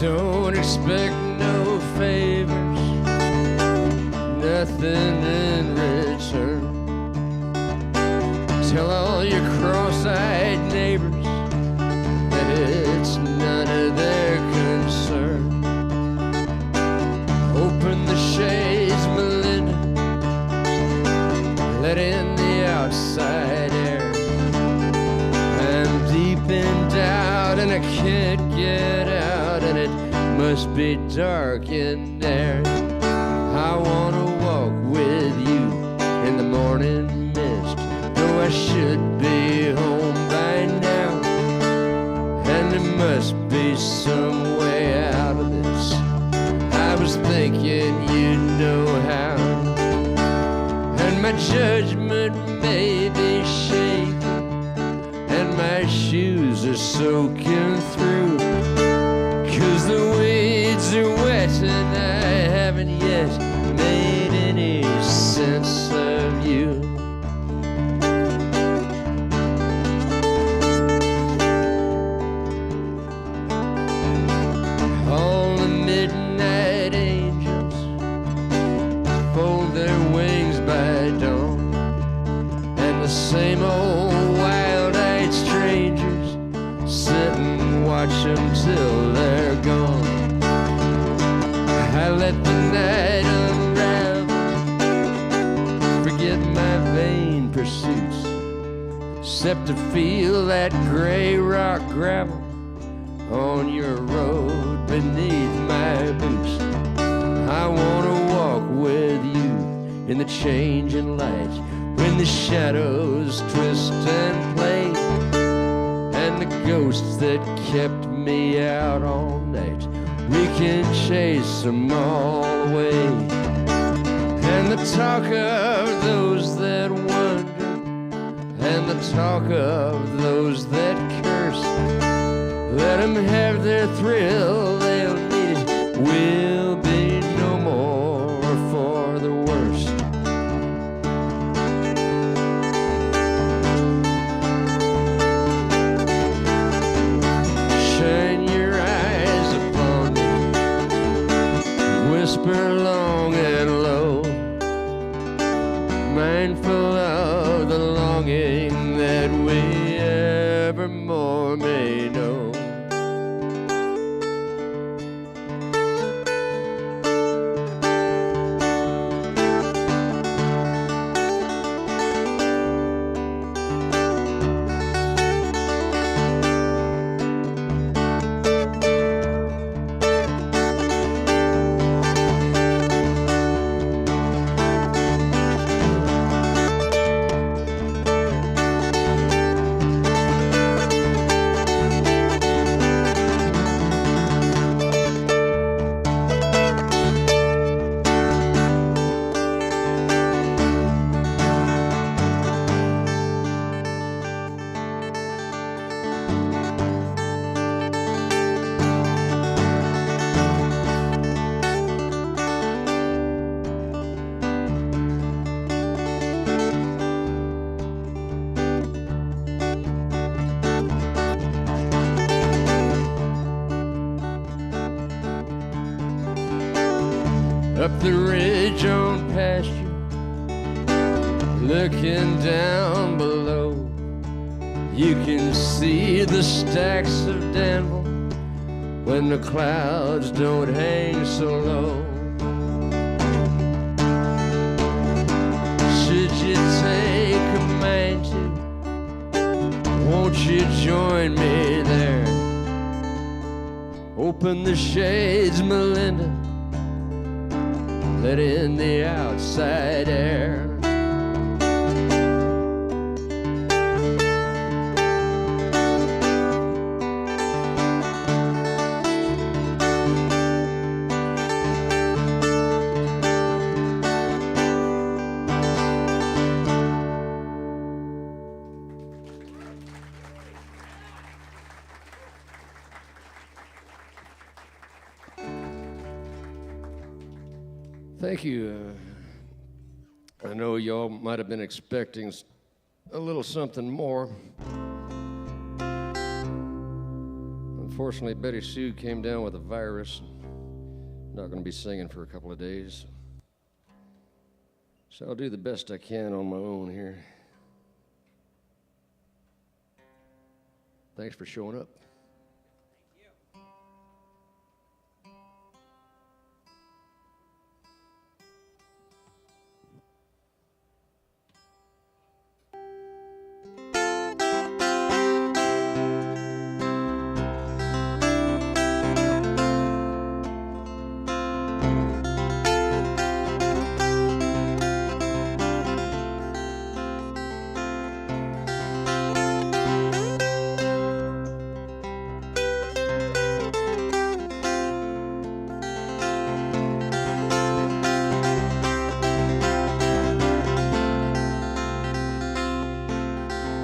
Don't expect no favors, nothing in return. Tell all your cross-eyed neighbors that it's none of their concern. Open the shades, Melinda, let in the outside air. I'm deep in doubt and I can't get out, and it must be dark in there. I wanna walk with you in the morning mist, though I should be home by now. And there must be some way out of this. I was thinking you'd know how. And my judgment may be shaky, and my shoes are soaking through, 'cause the weeds are wet and I haven't yet made any sense of you. All the midnight angels fold their wings by dawn, and the same old wild-eyed strangers sit and watch them till they're gone. I let the night unravel, forget my vain pursuits, except to feel that gray rock gravel on your road beneath my boots. I wanna walk with you in the changing light, when the shadows twist and play, and the ghosts that kept me out all night, we can chase them all away. And the talk of those that wonder, and the talk of those that curse, let them have their thrill, they'll need it, will be no more for the worst. Shine your eyes upon me, whisper long and low, mindful of the longing that we evermore may know. Up the ridge on past you, looking down below, you can see the stacks of Danville when the clouds don't hang so low. Should you take a mind to, won't you join me there? Open the shades, Melinda, let in the outside air. Thank you. I know y'all might have been expecting a little something more. Unfortunately, Betty Sue came down with a virus. Not going to be singing for a couple of days. So I'll do the best I can on my own here. Thanks for showing up.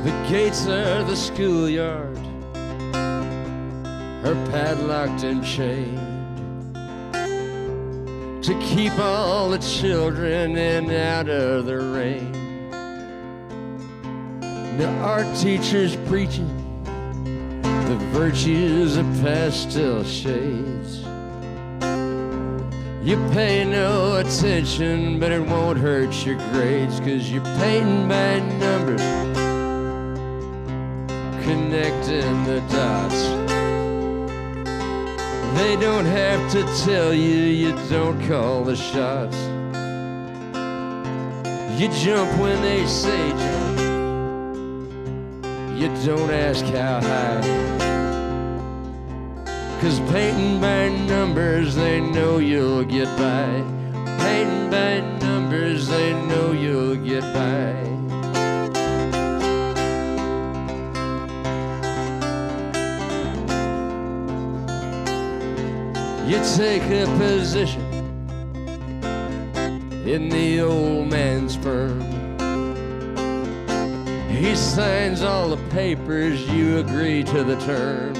The gates are the schoolyard, are padlocked and chained to keep all the children in out of the rain. The art teacher's preaching the virtues of pastel shades. You pay no attention, but it won't hurt your grades, 'cause you're painting by numbers, connecting the dots. They don't have to tell you, you don't call the shots. You jump when they say jump, you don't ask how high. 'Cause painting by numbers, they know you'll get by. Painting by numbers, they know you'll get by. You take a position in the old man's firm. He signs all the papers, you agree to the terms.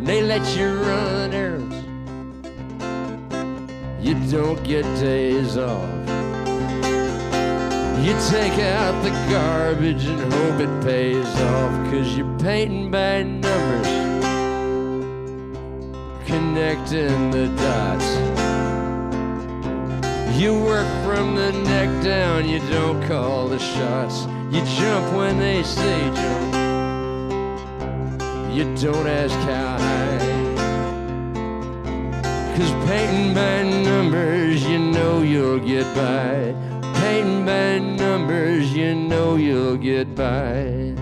They let you run errands, you don't get days off. You take out the garbage and hope it pays off, 'cause you're painting by numbers, connecting the dots. You work from the neck down, you don't call the shots. You jump when they say jump, you don't ask how high. 'Cause painting by numbers, you know you'll get by. Painting by numbers, you know you'll get by.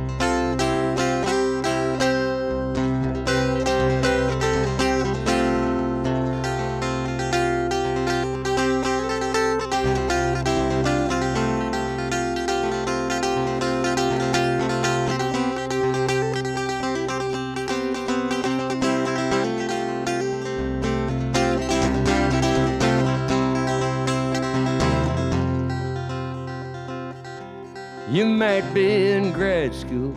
You might be in grad school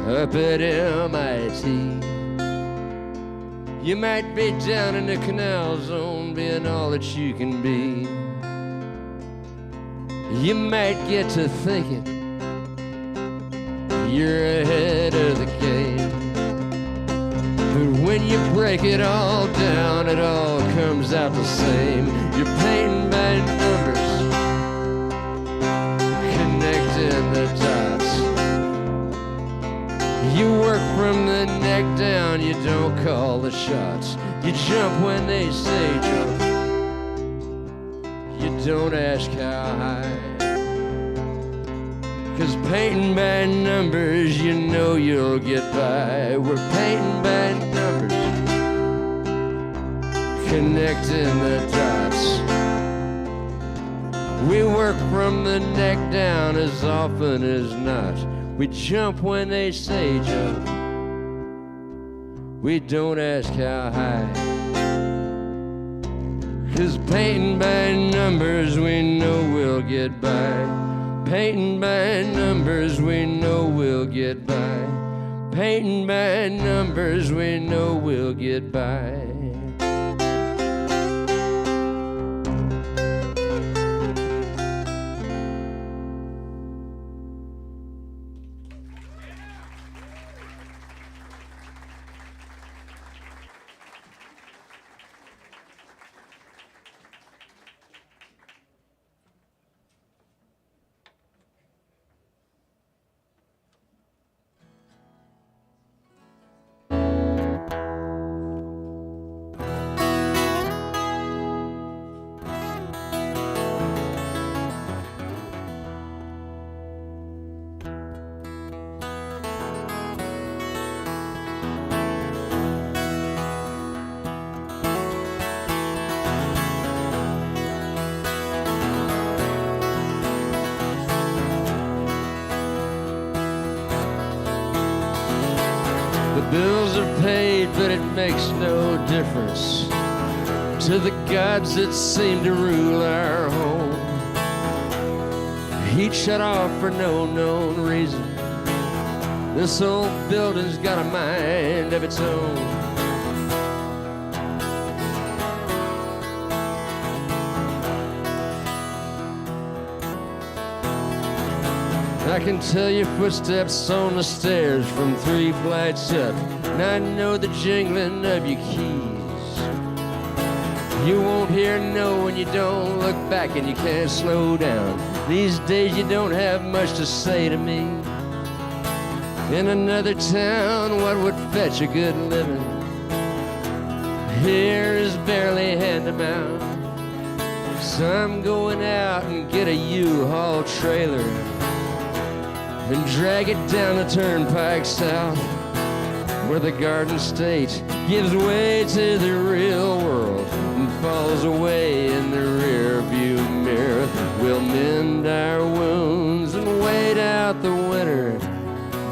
up at MIT. You might be down in the canal zone being all that you can be. You might get to thinking you're ahead of the game. But when you break it all down, it all comes out the same. You're painting by numbers, connecting the dots. You work from the neck down, you don't call the shots. You jump when they say jump, you don't ask how high. 'Cause painting by numbers, you know you'll get by. We're painting by numbers, connecting the dots. We work from the neck down as often as not. We jump when they say jump, we don't ask how high. 'Cause painting by numbers, we know we'll get by. Painting by numbers, we know we'll get by. Painting by numbers, we know we'll get by. Bills are paid, but it makes no difference to the gods that seem to rule our home. Heat shut off for no known reason. This old building's got a mind of its own. I can tell your footsteps on the stairs from 3 flights up, and I know the jingling of your keys. You won't hear no when you don't look back, and you can't slow down. These days you don't have much to say to me. In another town, what would fetch a good living? Here is barely hand-to-mouth. So I'm going out and get a U-Haul trailer and drag it down the turnpike south, where the Garden State gives way to the real world and falls away in the rearview mirror. We'll mend our wounds and wait out the winter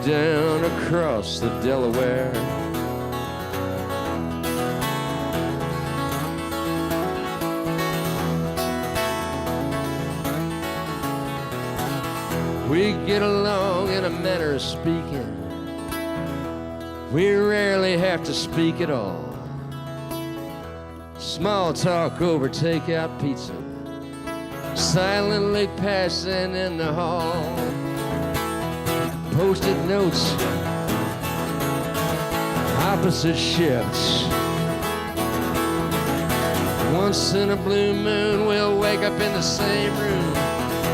down across the Delaware. We get along in a manner of speaking. We rarely have to speak at all. Small talk over takeout pizza, silently passing in the hall. Post-it notes, opposite shifts. Once in a blue moon, we'll wake up in the same room,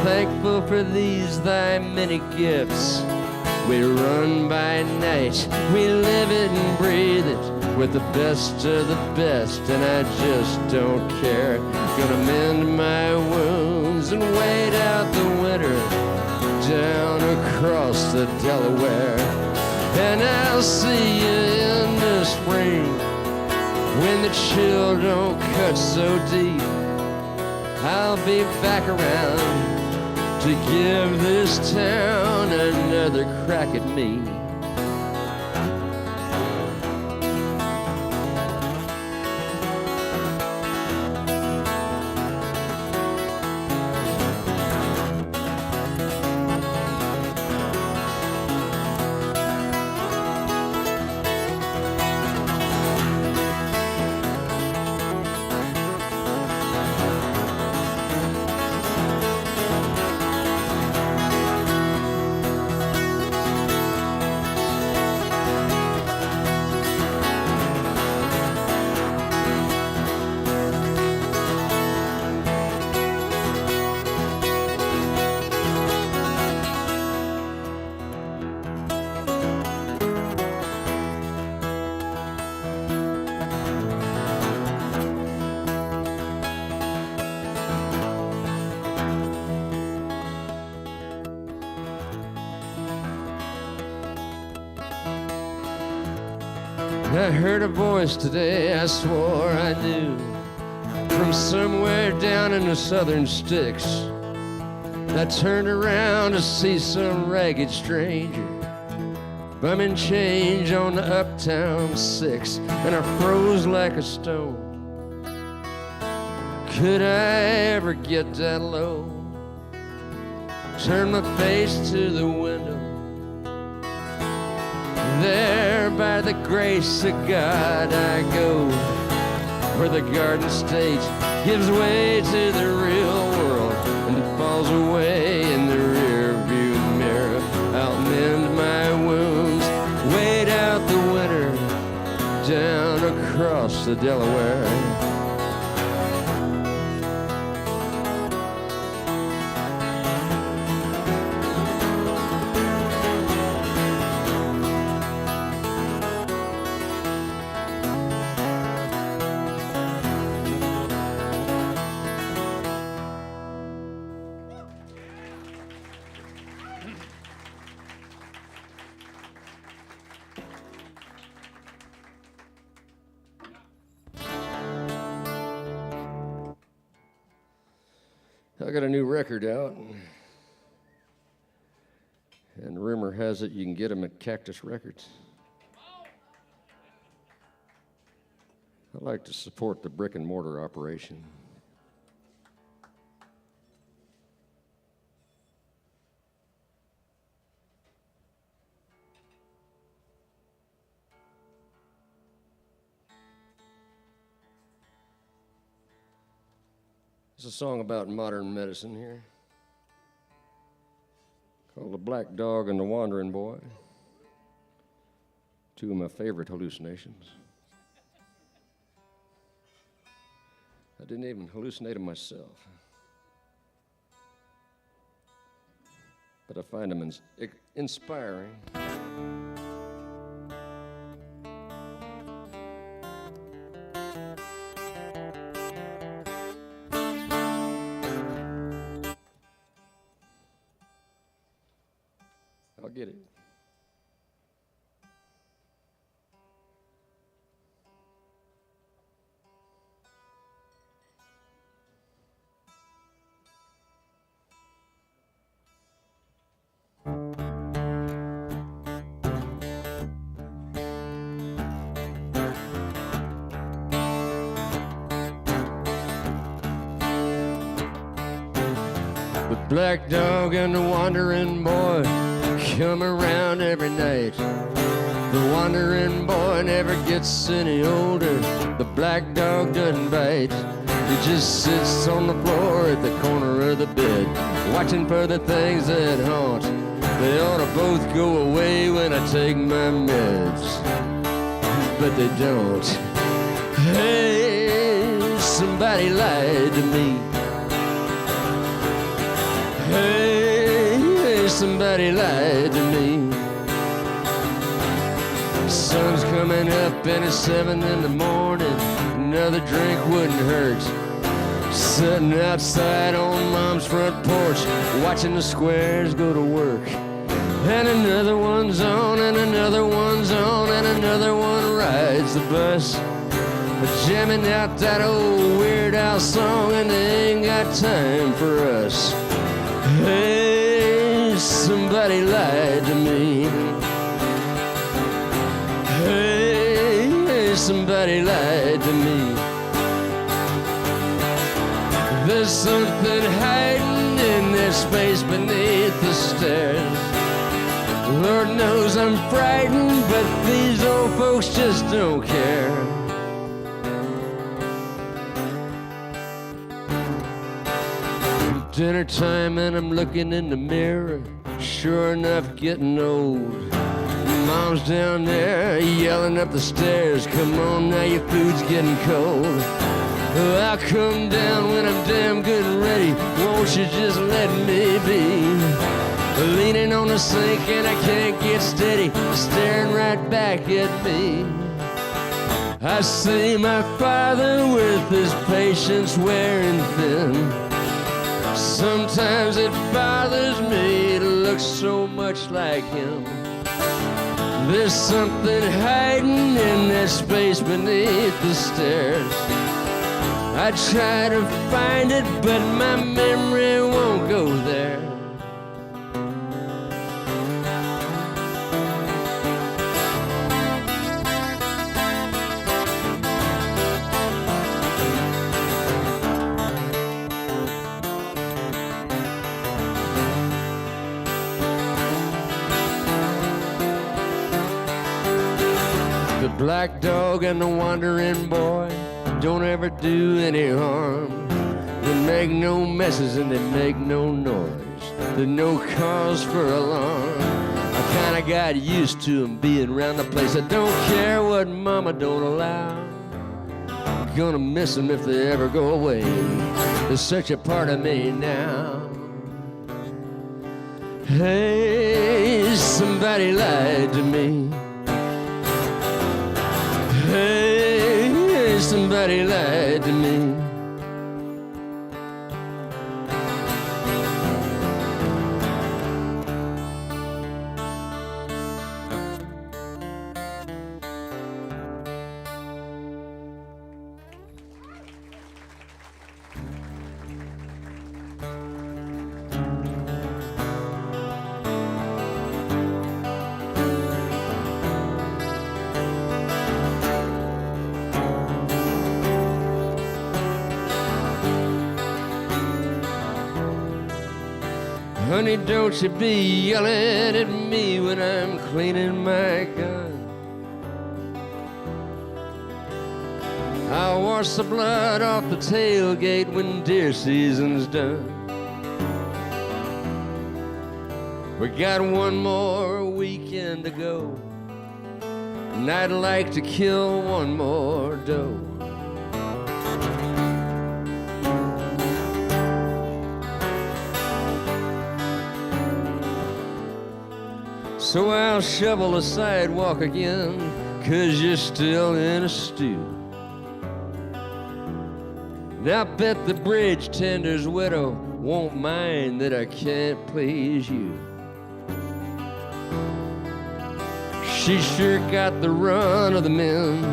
thankful for these thy many gifts. We run by night, we live it and breathe it with the best of the best, and I just don't care. Gonna mend my wounds and wait out the winter down across the Delaware. And I'll see you in the spring when the chill don't cut so deep. I'll be back around to give this town another crack at me. I heard a voice today I swore I knew, from somewhere down in the southern sticks. I turned around to see some ragged stranger bumming change on the Uptown 6, and I froze like a stone. Could I ever get that low? Turned my face to the window. There by the grace of God I go, where the Garden State gives way to the real world and falls away in the rearview mirror. I'll mend my wounds, wait out the winter down across the Delaware. I got a new record out, and rumor has it you can get them at Cactus Records. I like to support the brick and mortar operation. It's a song about modern medicine here, called The Black Dog and the Wandering Boy. Two of my favorite hallucinations. I didn't even hallucinate them myself, but I find them inspiring. I'll get it. The black dog and the wandering boy come around every night. The wandering boy never gets any older. The black dog doesn't bite. He just sits on the floor at the corner of the bed, watching for the things that haunt. They ought to both go away when I take my meds, but they don't. Hey, somebody lied to me. Hey, somebody lied to me. Sun's coming up and it's 7 in the morning. Another drink wouldn't hurt. Sitting outside on Mom's front porch, watching the squares go to work. And another one's on, and another one's on, and another one rides the bus, jamming out that old Weird Al song, and they ain't got time for us. Hey, somebody lied to me. Hey, somebody lied to me. There's something hiding in that space beneath the stairs. Lord knows I'm frightened, but these old folks just don't care. Dinner time and I'm looking in the mirror, sure enough getting old. Mom's down there yelling up the stairs, come on now, your food's getting cold. I'll come down when I'm damn good and ready, won't you just let me be? Leaning on the sink and I can't get steady, staring right back at me. I see my father with his patience wearing thin. Sometimes it bothers me to look so much like him. There's something hiding in that space beneath the stairs. I try to find it, but my memory won't go there. The black dog and the wandering boy don't ever do any harm. They make no messes and they make no noise. There's no cause for alarm. I kinda got used to them being around the place. I don't care what mama don't allow. I'm gonna miss them if they ever go away. They're such a part of me now. Hey, somebody lied to me. Hey, somebody lied to me. Honey, don't you be yelling at me when I'm cleaning my gun. I'll wash the blood off the tailgate when deer season's done. We got one more weekend to go, and I'd like to kill one more doe. So I'll shovel the sidewalk again, 'cause you're still in a stew. And I bet the bridge tender's widow won't mind that I can't please you. She sure got the run of the men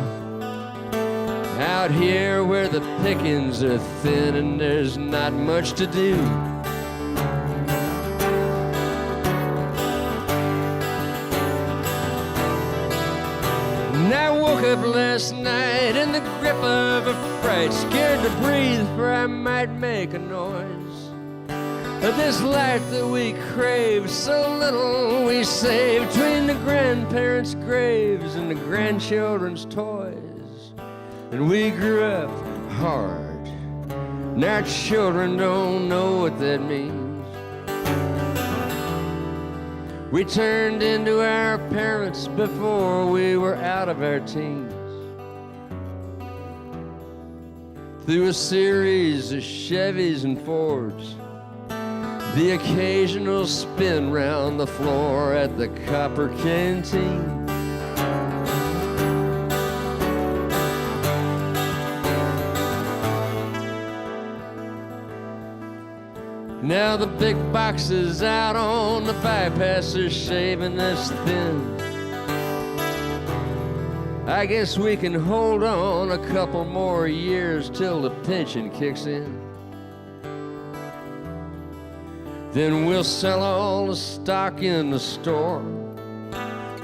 out here where the pickings are thin and there's not much to do. And I woke up last night in the grip of a fright, scared to breathe for I might make a noise. This life that we crave, so little we save between the grandparents' graves and the grandchildren's toys. And we grew up hard, and our children don't know what that means. We turned into our parents before we were out of our teens. Through a series of Chevys and Fords, the occasional spin round the floor at the Copper Canteen. Now the big boxes out on the bypass are shaving us thin. I guess we can hold on a couple more years till the pension kicks in. Then we'll sell all the stock in the store,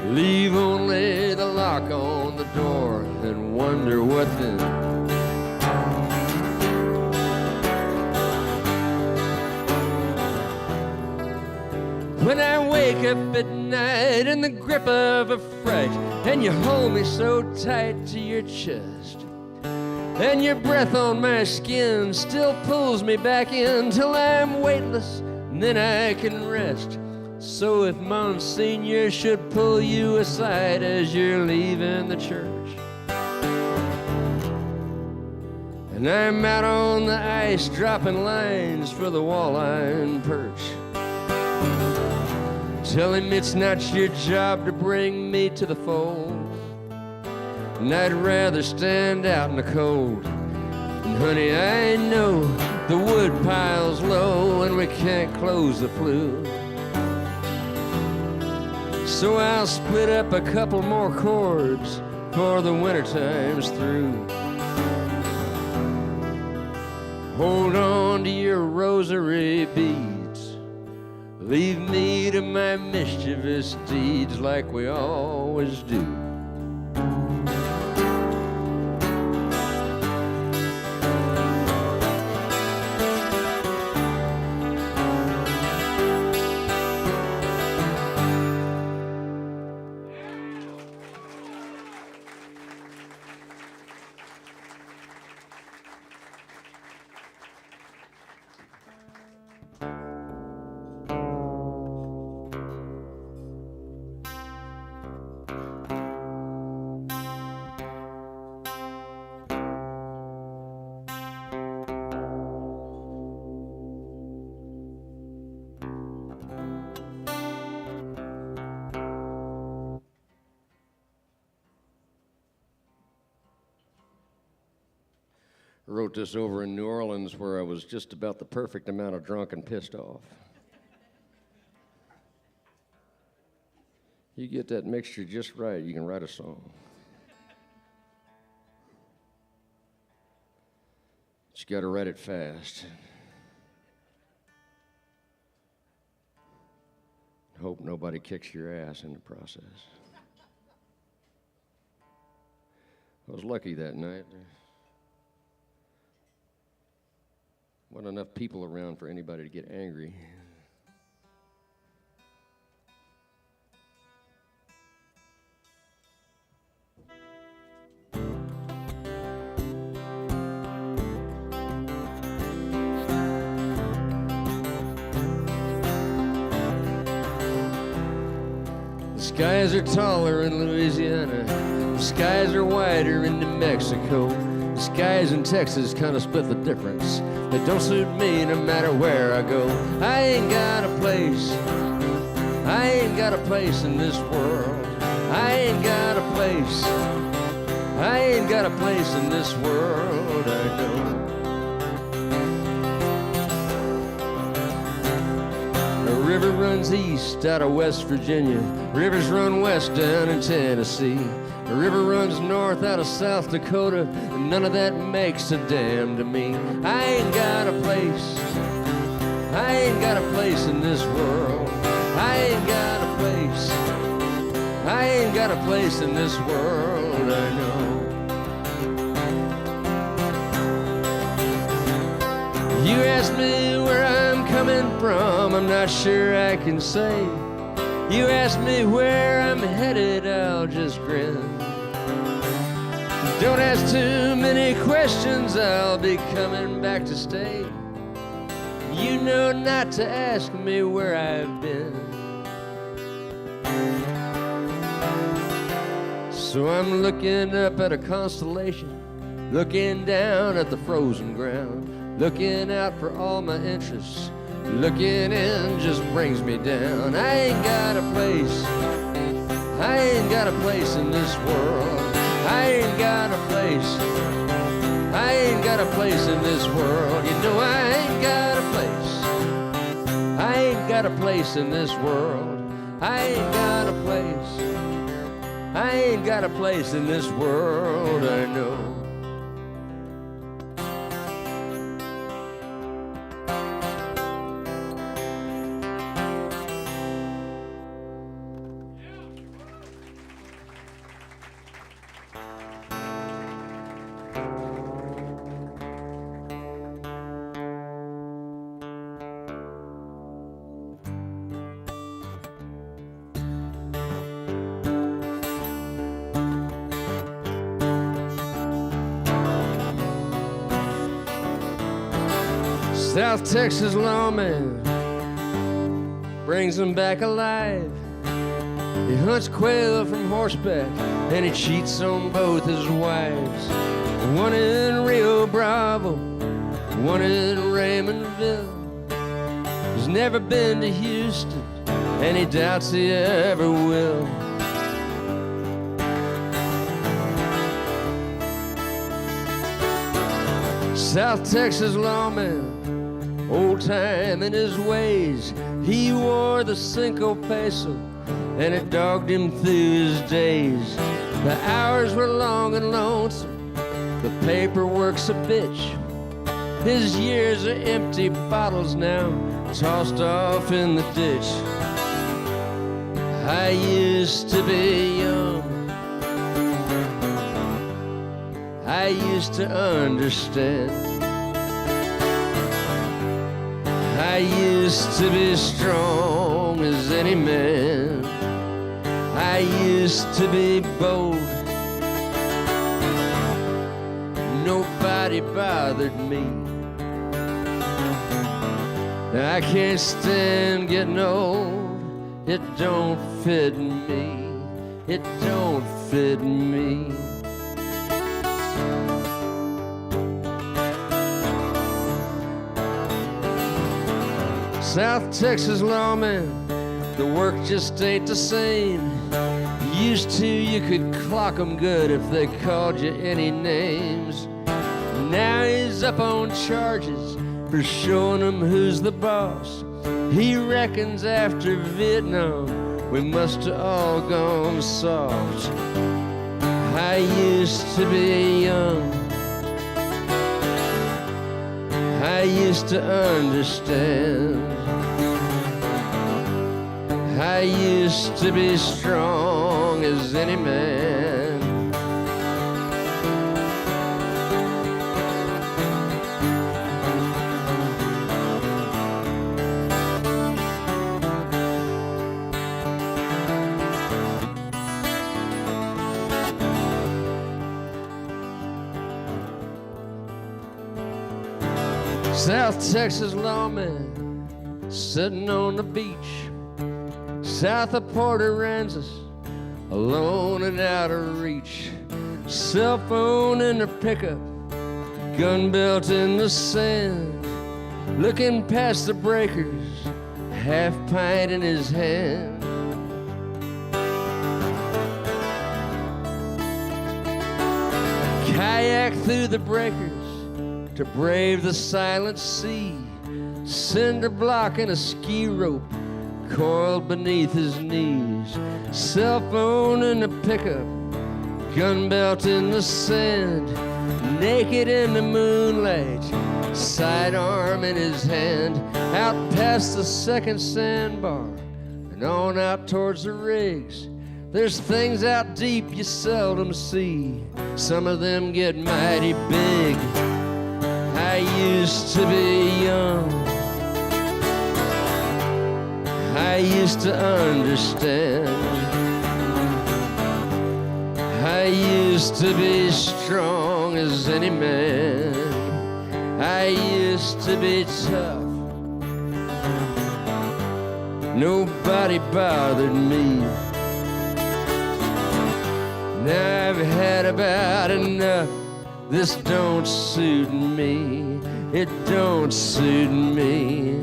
leave only the lock on the door, and wonder what then. When I wake up at night in the grip of a fright, and you hold me so tight to your chest, and your breath on my skin still pulls me back in till I'm weightless, and then I can rest. So if Monsignor should pull you aside as you're leaving the church, and I'm out on the ice dropping lines for the walleye and perch, tell him it's not your job to bring me to the fold, and I'd rather stand out in the cold. And honey, I know the wood pile's low and we can't close the flue, so I'll split up a couple more cords for the winter time's through. Hold on to your rosary beads, leave me to my mischievous deeds like we always do. I wrote this over in New Orleans where I was just about the perfect amount of drunk and pissed off. You get that mixture just right, you can write a song. But you gotta write it fast. Hope nobody kicks your ass in the process. I was lucky that night. Wasn't enough people around for anybody to get angry. The skies are taller in Louisiana. The skies are wider in New Mexico. The skies in Texas kind of split the difference. They don't suit me no matter where I go. I ain't got a place. I ain't got a place in this world. I ain't got a place. I ain't got a place in this world, I know. The river runs east out of West Virginia. Rivers run west down in Tennessee. The river runs north out of South Dakota. And none of that makes a damn to me. I ain't got a place. I ain't got a place in this world. I ain't got a place. I ain't got a place in this world, I know. You ask me where I'm coming from, I'm not sure I can say. You ask me where I'm headed, I'll just grin. Don't ask too many questions, I'll be coming back to stay. You know not to ask me where I've been. So I'm looking up at a constellation, looking down at the frozen ground, looking out for all my interests. Looking in just brings me down. I ain't got a place. I ain't got a place in this world. I ain't got a place. I ain't got a place in this world. You know I ain't got a place. I ain't got a place in this world. I ain't got a place. I ain't got a place in this world, I know. South Texas lawman brings him back alive. He hunts quail from horseback and he cheats on both his wives. One in Rio Bravo, one in Raymondville. He's never been to Houston and he doubts he ever will. South Texas lawman, old time in his ways, he wore the Cinco Peso and it dogged him through his days. The hours were long and lonesome, the paperwork's a bitch. His years are empty bottles now, tossed off in the ditch. I used to be young, I used to understand. I used to be strong as any man. I used to be bold. Nobody bothered me. I can't stand getting old. It don't fit me. It don't fit me. South Texas lawman, the work just ain't the same. Used to, you could clock them good if they called you any names. Now he's up on charges for showing them who's the boss. He reckons after Vietnam, we must have all gone soft. I used to be young, I used to understand. I used to be strong as any man. South Texas lawman sitting on the beach, south of Port Aransas, alone and out of reach. Cell phone in the pickup, gun belt in the sand, looking past the breakers, half pint in his hand. Kayak through the breakers to brave the silent sea. Cinder block and a ski rope coiled beneath his knees. Cell phone in the pickup, gun belt in the sand, naked in the moonlight, sidearm in his hand. Out past the second sandbar and on out towards the rigs. There's things out deep you seldom see. Some of them get mighty big. I used to be young. I used to understand. I used to be strong as any man. I used to be tough. Nobody bothered me. Now I've had about enough. This don't suit me. It don't suit me.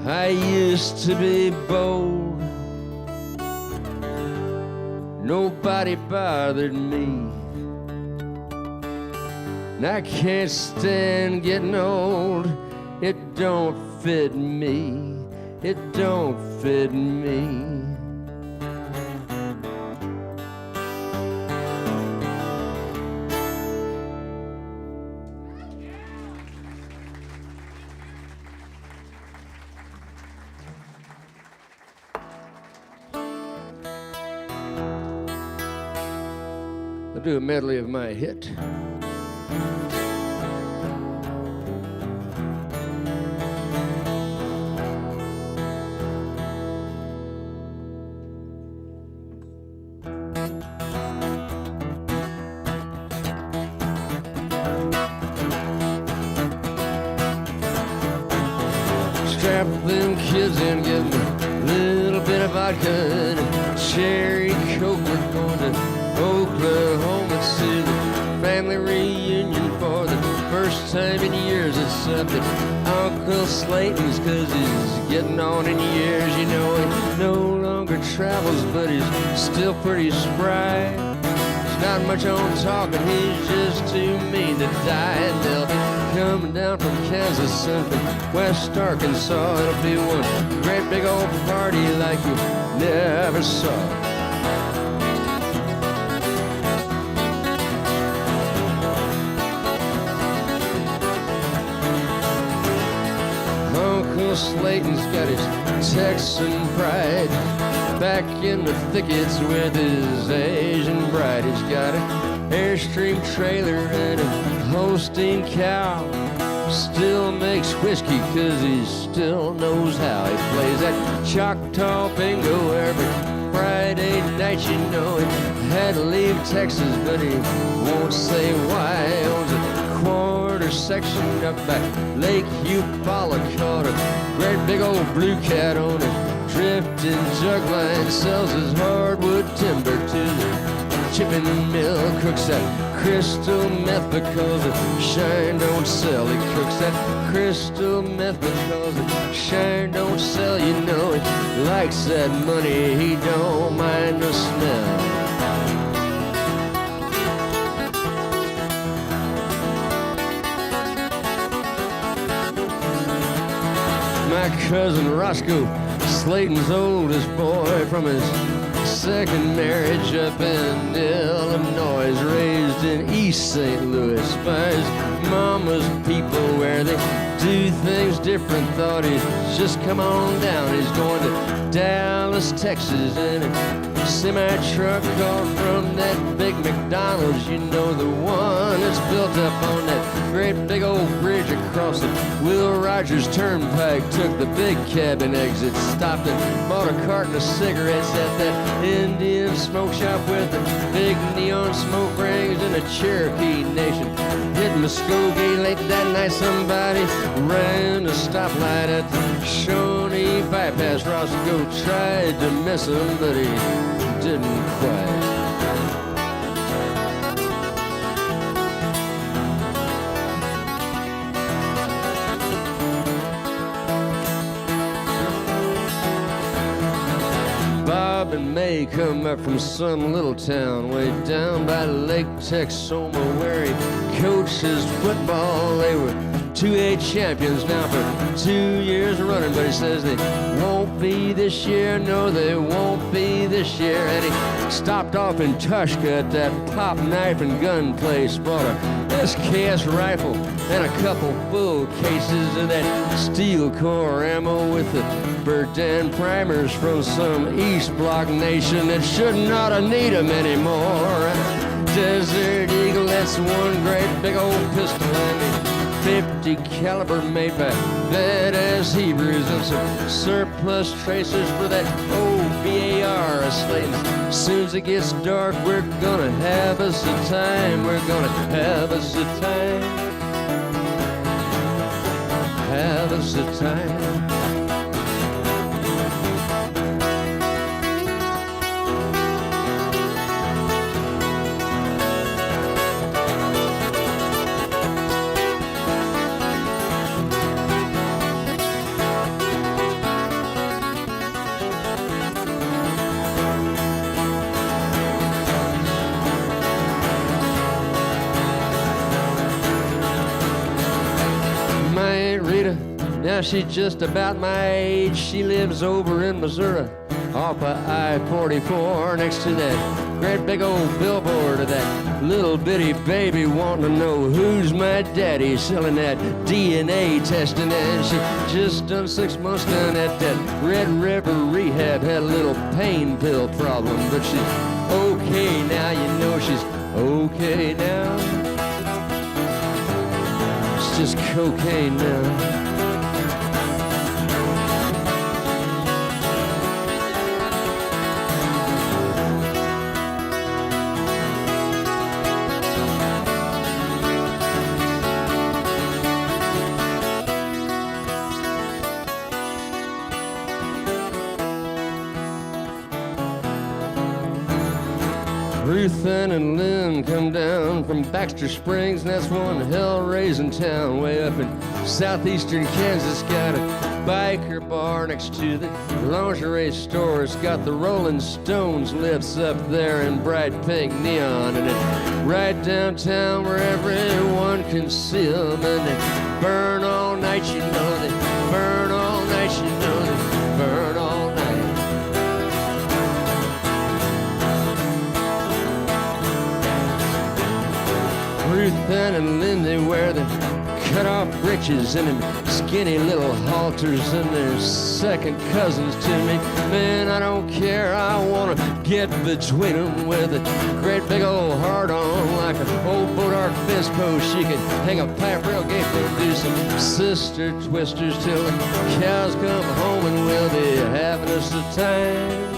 I used to be bold. Nobody bothered me. And I can't stand getting old. It don't fit me. It don't fit me. I'll do a medley of my hit. Strap them kids in, give them a little bit of vodka and a cherry coke. We're going to Oklahoma to the family reunion for the first time in years. It's up at Uncle Slayton's 'cause he's getting on in years. You know, he no longer travels, but he's still pretty spry. There's not much on talking, he's just too mean to die. And they'll be coming down from Kansas and from West Arkansas. It'll be one great big old party like you never saw. Uncle Slayton's got his Texan pride, back in the thickets with his Asian bride. He's got an Airstream trailer and a Holstein cow. Still makes whiskey 'cause he still knows how. He plays that Choctaw bingo every Friday night. You know he had to leave Texas, but he won't say why. He owns a quarter section up by Lake Eufaula. Caught a great big old blue cat on a drifting jug line. Sells his hardwood timber to the chipping mill. Cooks that crystal meth because the shine don't sell. He cooks that crystal meth because the shine don't sell. You know he likes that money, he don't mind the smell. My cousin Roscoe, Slayton's oldest boy, from his second marriage up in Illinois, raised in East St. Louis by his mama's people where they do things different. Thought he'd just come on down. He's going to Dallas, Texas, and semi-truck car from that big McDonald's, you know, the one that's built up on that great big old bridge across the Will Rogers Turnpike. Took the big cabin exit, stopped and bought a carton of cigarettes at that Indian smoke shop with the big neon smoke rings in the Cherokee Nation. Hit Muskogee late that night, somebody ran a stoplight at the Shawnee bypass. Roscoe tried to miss him, but he didn't quite. Bob and May come up from some little town way down by Lake Texoma, where he coaches football. They were 2A champions now for 2 years running, but he says they won't be this year. No, they won't be this year. And he stopped off in Tushka at that pop knife and gun place, bought a SKS rifle and a couple full cases of that steel core ammo with the Berdan primers from some East Bloc nation that shouldn't ought to need them anymore. Desert Eagle, that's one great big old pistol, and 50 caliber made by badass Hebrews, and some surplus tracers for that old BAR Slayton. As soon as it gets dark, we're gonna have us a time. We're gonna have us a time. Have us a time. Now she's just about my age. She lives over in Missouri, off of I-44, next to that great big old billboard of that little bitty baby wanting to know who's my daddy, selling that DNA testing. And she just done 6 months down at that Red River rehab. Had a little pain pill problem, but she's okay now. You know she's okay now. It's just cocaine now. Ruth Ann and Lynn come down from Baxter Springs, and that's one hell-raising town way up in southeastern Kansas. Got a biker bar next to the lingerie store. It's got the Rolling Stones lifts up there in bright pink neon, and it's right downtown where everyone can see them. And they burn all night, you know, they burn all night, you know, they burn all night. Ruth Ann and Lindy wear the cut-off breeches and them skinny little halters, and they're second cousins to me. Man, I don't care, I want to get between them with a great big old heart on like an old Bodark fence post. She can hang a pipe rail gate and do some sister twisters till the cows come home, and we'll be having us a time,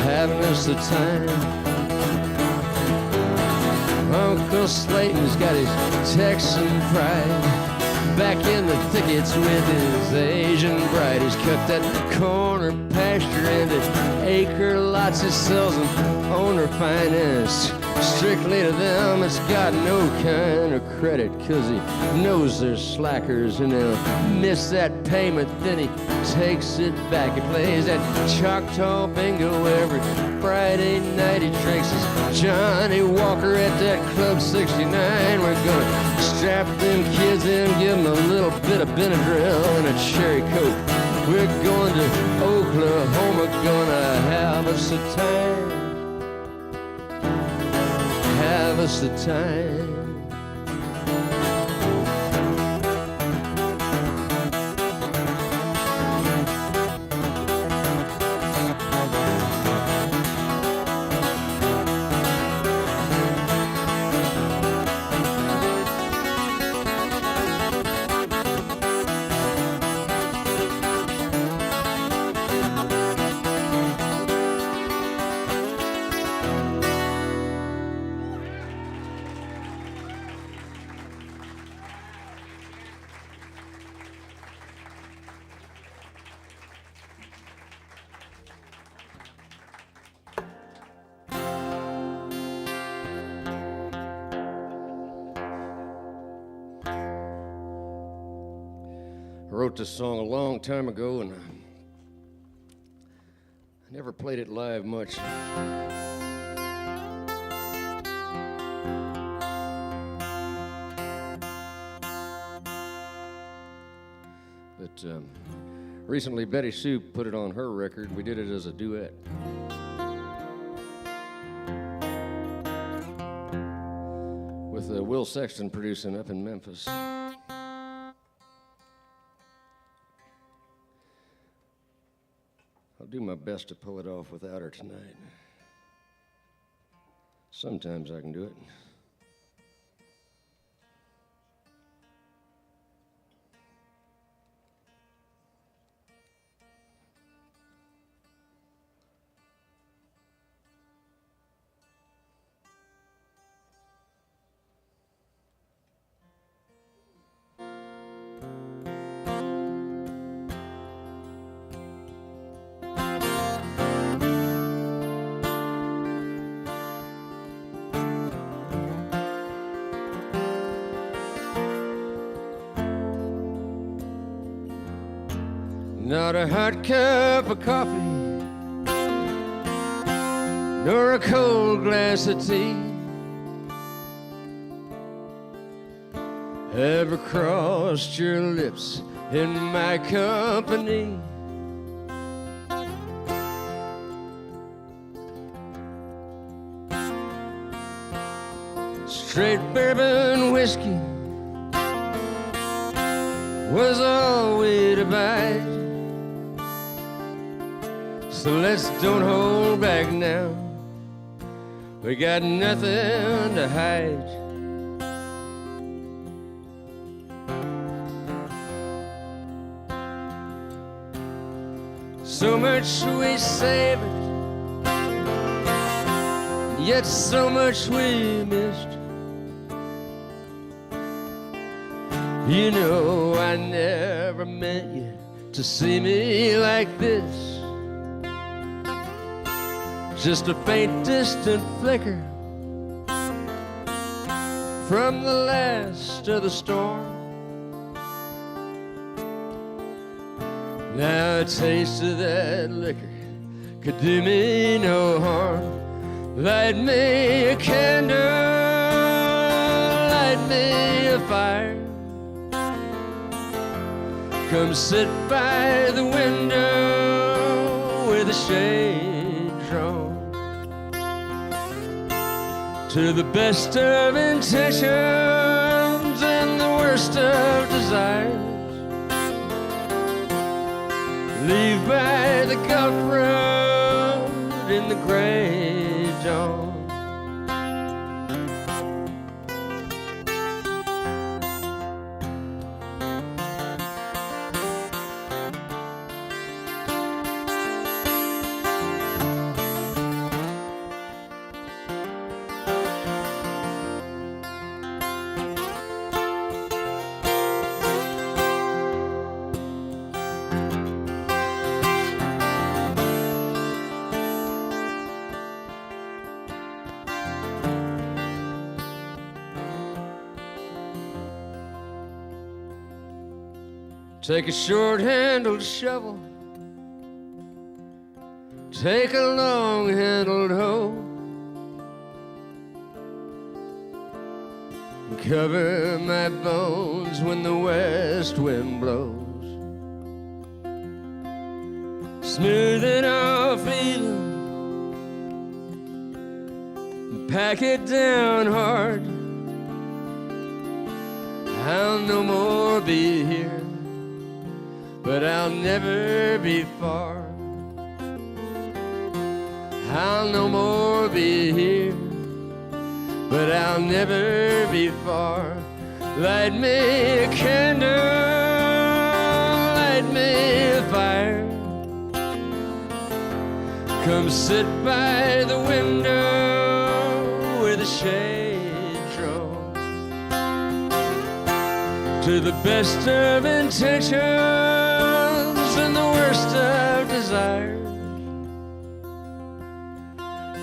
having us a time. Uncle Slayton's got his Texan pride, back in the thickets with his Asian bride. He's cut that corner pasture into acre lots. He sells them owner finance strictly to them. It's got no kind of credit, 'cause he knows they're slackers and they'll miss that payment. Then he takes it back. He plays that Choctaw bingo every Friday night. He drinks his Johnny Walker at that Club 69. We're gonna strap them kids in, give them a little bit of Benadryl and a cherry coke. We're going to Oklahoma, gonna have us a time, have us a time. wrote this song a long time ago, and I never played it live much. But recently Betty Sue put it on her record. We did it as a duet. With Will Sexton producing up in Memphis. I'll do my best to pull it off without her tonight. Sometimes I can do it. Not a hot cup of coffee, nor a cold glass of tea ever crossed your lips in my company. Straight bourbon whiskey was all we'd abide. So let's don't hold back now. We got nothing to hide. So much we savored, yet so much we missed. You know I never meant you to see me like this. Just a faint distant flicker from the last of the storm. Now a taste of that liquor could do me no harm. Light me a candle, light me a fire. Come sit by the window with the shade drawn. To the best of intentions and the worst of desires, leave by the Gulf Road in the gray dawn. Take a short-handled shovel, take a long-handled hoe, and cover my bones when the west wind blows. Smooth it off even, and pack it down hard. I'll no more be here, but I'll never be far. I'll no more be here, but I'll never be far. Light me a candle, light me a fire. Come sit by the window with a shade drawn. To the best of intentions and the worst of desires,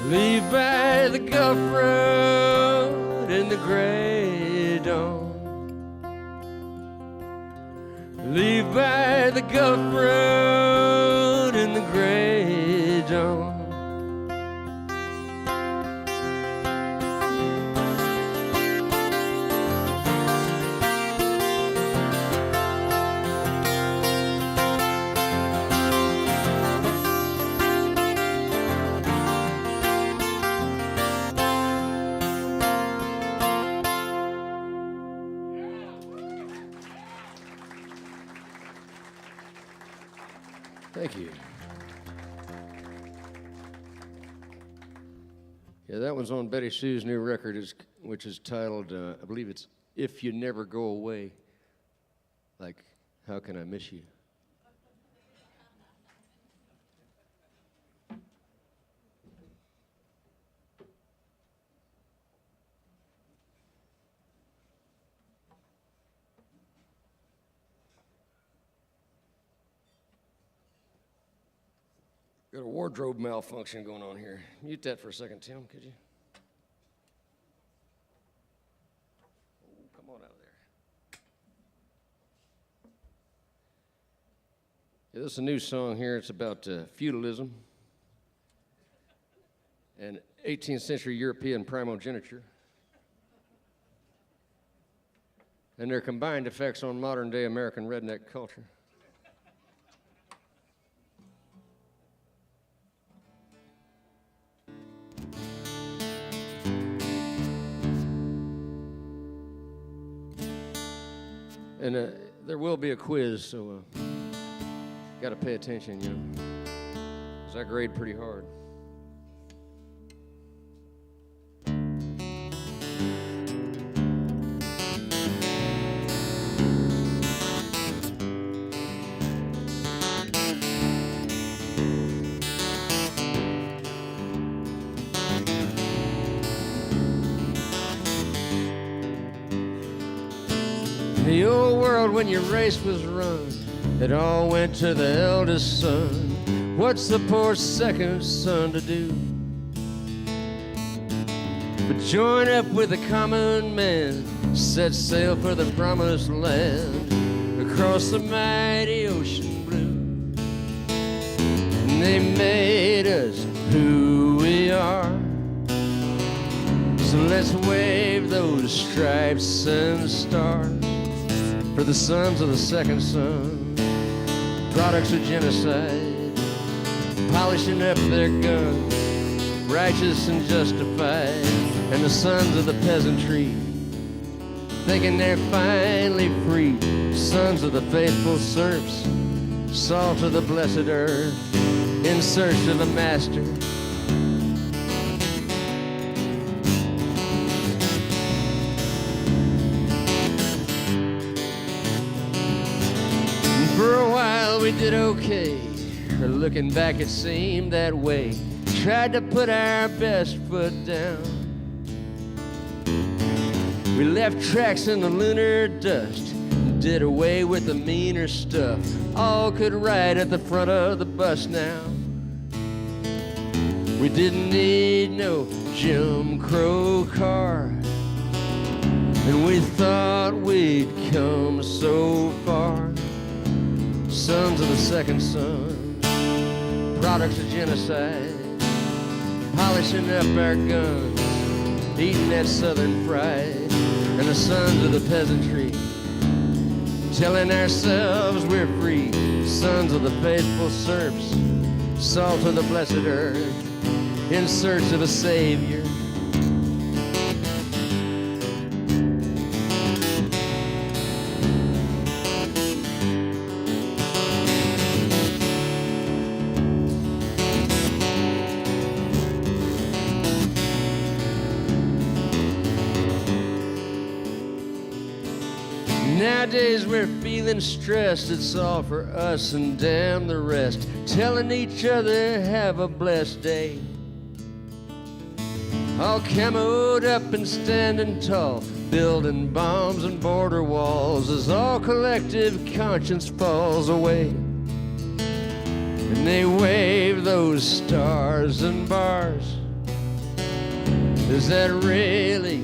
leave by the Gulf Road in the gray dawn. leave by the Gulf Road in the gray dawn. Thank you. Yeah, that one's on Betty Sue's new record, which is titled, I believe it's If You Never Go Away. Like, how can I miss you? Got a wardrobe malfunction going on here. Mute that for a second, Tim, could you? Oh, come on out of there. Yeah, this is a new song here. It's about feudalism and 18th century European primogeniture and their combined effects on modern day American redneck culture. And there will be a quiz, so got to pay attention, you know, because I grade pretty hard. The old world, when your race was run, it all went to the eldest son. What's the poor second son to do but join up with the common man, set sail for the promised land across the mighty ocean blue? And they made us who we are, so let's wave those stripes and stars for the sons of the second son, products of genocide, polishing up their guns, righteous and justified, and the sons of the peasantry, thinking they're finally free, sons of the faithful serfs, salt of the blessed earth, in search of a master. For a while we did okay, but looking back it seemed that way. Tried to put our best foot down. We left tracks in the lunar dust, did away with the meaner stuff. All could ride at the front of the bus now. We didn't need no Jim Crow car, and we thought we'd come so far. Sons of the second son, products of genocide, polishing up our guns, eating that southern pride, and the sons of the peasantry, telling ourselves we're free, sons of the faithful serfs, salt of the blessed earth, in search of a savior. Nowadays we're feeling stressed, it's all for us and damn the rest, telling each other have a blessed day. All camoed up and standing tall, building bombs and border walls, as all collective conscience falls away. And they wave those stars and bars. Is that really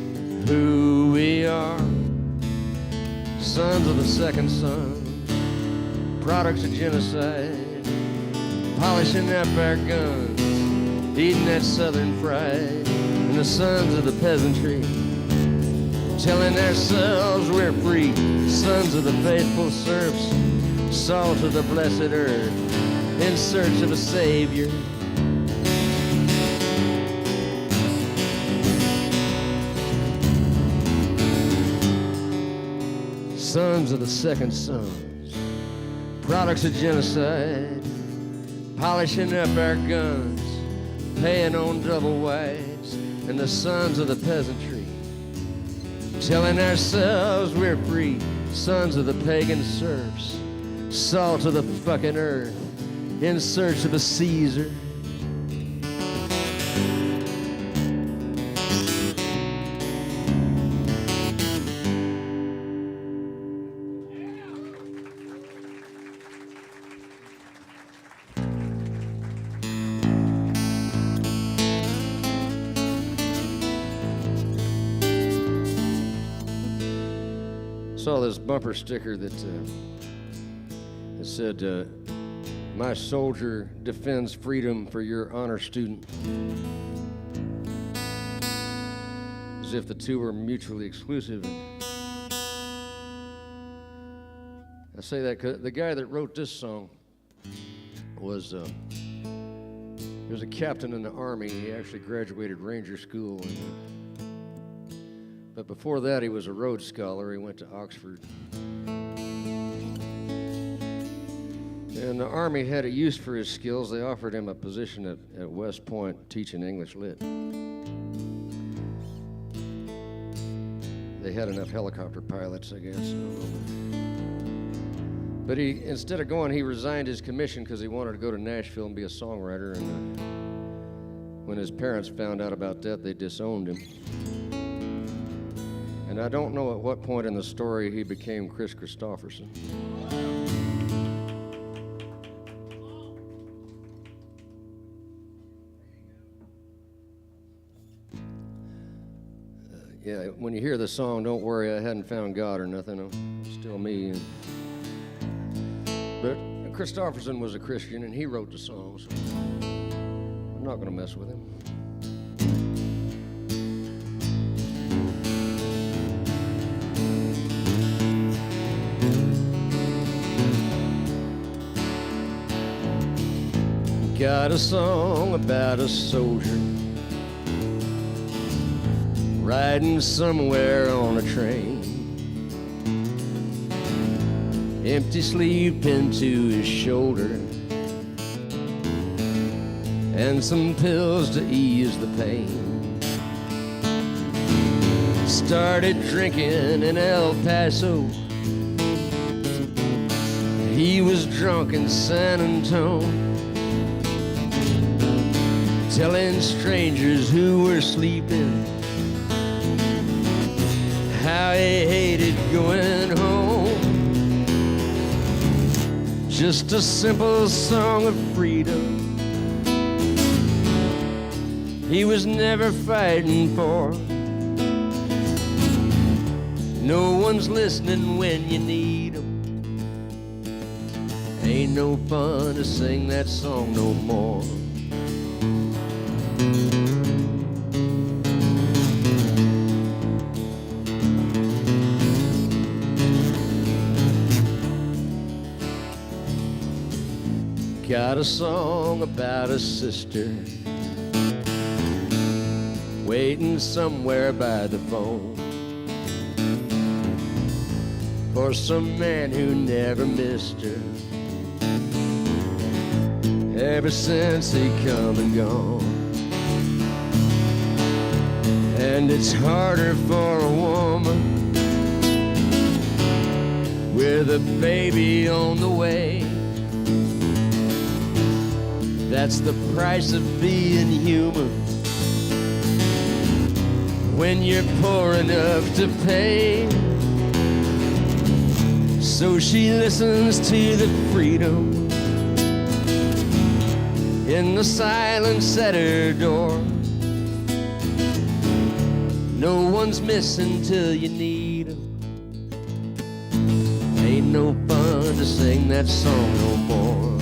who we are? Sons of the second son, products of genocide, polishing up our guns, eating that southern fried, and the sons of the peasantry, telling ourselves we're free, sons of the faithful serfs, salt of the blessed earth, in search of a savior. Sons of the second sons, products of genocide, polishing up our guns, paying on double wides, and the sons of the peasantry, telling ourselves we're free, sons of the pagan serfs, salt of the fucking earth, in search of a Caesar. Saw this bumper sticker that said, "My soldier defends freedom for your honor student," as if the two were mutually exclusive. I say that because the guy that wrote this song was he was a captain in the Army. He actually graduated Ranger School. But before that, he was a Rhodes Scholar. He went to Oxford. And the Army had a use for his skills. They offered him a position at West Point teaching English Lit. They had enough helicopter pilots, I guess. But instead of going, he resigned his commission because he wanted to go to Nashville and be a songwriter. And when his parents found out about that, they disowned him. And I don't know at what point in the story he became Chris Christopherson. Yeah, when you hear the song, don't worry, I hadn't found God or nothing. I'm still me. But Christopherson was a Christian, and he wrote the song, so I'm not going to mess with him. Got a song about a soldier riding somewhere on a train, empty sleeve pinned to his shoulder, and some pills to ease the pain. Started drinking in El Paso. He was drunk in San Antonio, telling strangers who were sleeping how he hated going home. Just a simple song of freedom he was never fighting for. No one's listening when you need 'em. Ain't no fun to sing that song no more. Got a song about a sister waiting somewhere by the phone for some man who never missed her ever since he come and gone. And it's harder for a woman with a baby on the way. That's the price of being human when you're poor enough to pay. So she listens to the freedom in the silence at her door. No one's missing till you need 'em. Ain't no fun to to sing that song no more.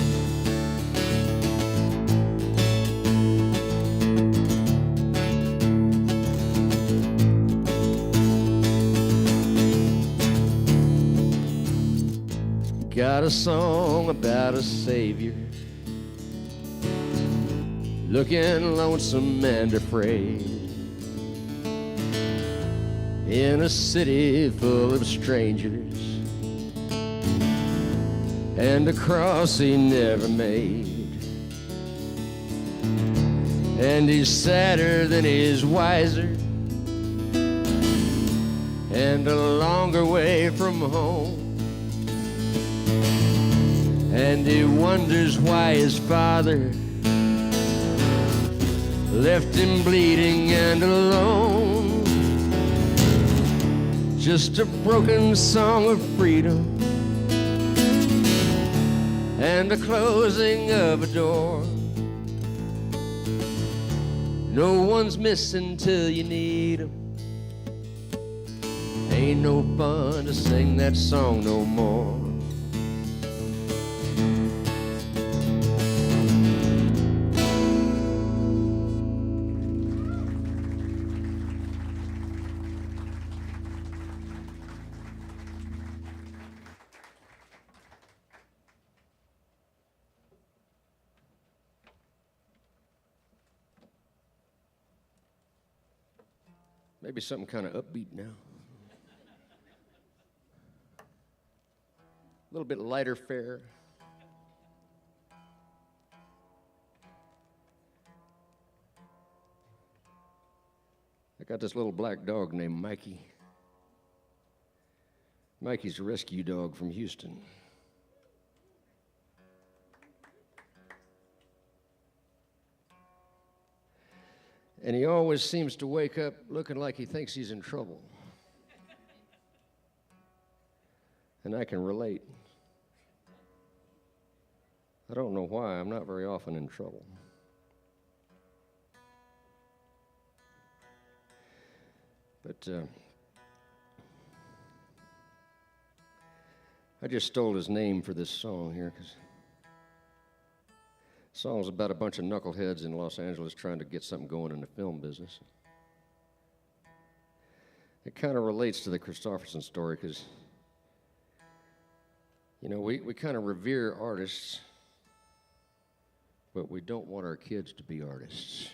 Got a song about a savior, looking lonesome and afraid, in a city full of strangers, and a cross he never made. And he's sadder than he's wiser, and a longer way from home. And he wonders why his father left him bleeding and alone. Just a broken song of freedom and the closing of a door. No one's missing till you need 'em. Ain't no fun to sing that song no more. Maybe something kind of upbeat now. A little bit lighter fare. I got this little black dog named Mikey. Mikey's a rescue dog from Houston. And he always seems to wake up looking like he thinks he's in trouble. And I can relate. I don't know why. I'm not very often in trouble. But I just stole his name for this song here because the song's about a bunch of knuckleheads in Los Angeles trying to get something going in the film business. It kind of relates to the Christopherson story because, you know, we kind of revere artists, but we don't want our kids to be artists.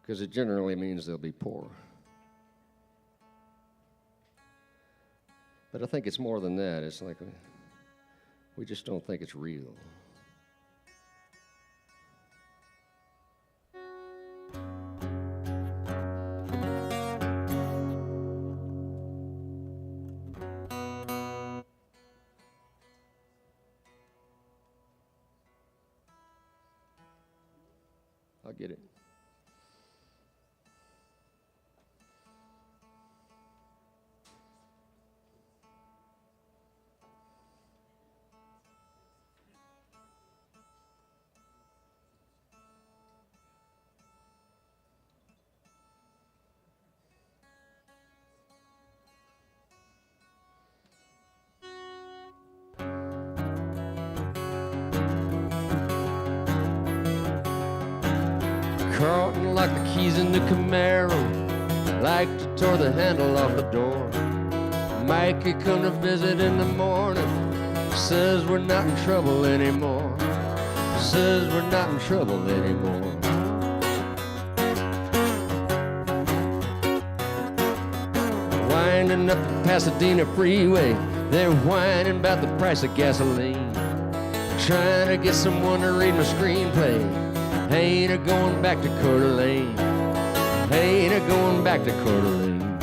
Because it generally means they'll be poor. But I think it's more than that. It's like we just don't think it's real. I'll get it. Carlton locked the keys in the Camaro, like to tore the handle off the door. Mikey come to visit in the morning, says we're not in trouble anymore. Says we're not in trouble anymore. Winding up the Pasadena freeway, they're whining about the price of gasoline. Trying to get someone to read my screenplay. Ain't a going back to Coeur d'Alene. Ain't a going back to Coeur d'Alene.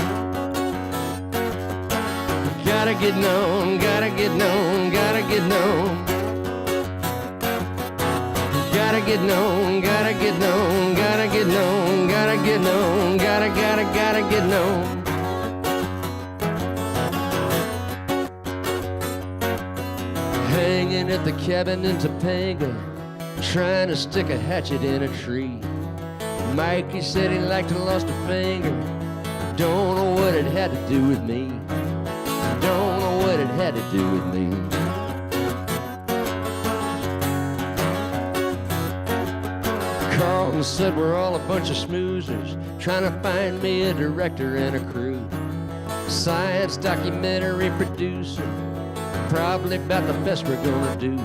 Gotta get known, gotta get known, gotta get known. Gotta get known, gotta get known, gotta get known, gotta get known, gotta get known. Hanging at the cabin in Topanga, trying to stick a hatchet in a tree. Mikey said he liked to lost a finger. Don't know what it had to do with me. Don't had to do with me. Carlton said we're all a bunch of smoozers, trying to find me a director and a crew. Science documentary producer, probably about the best we're gonna do.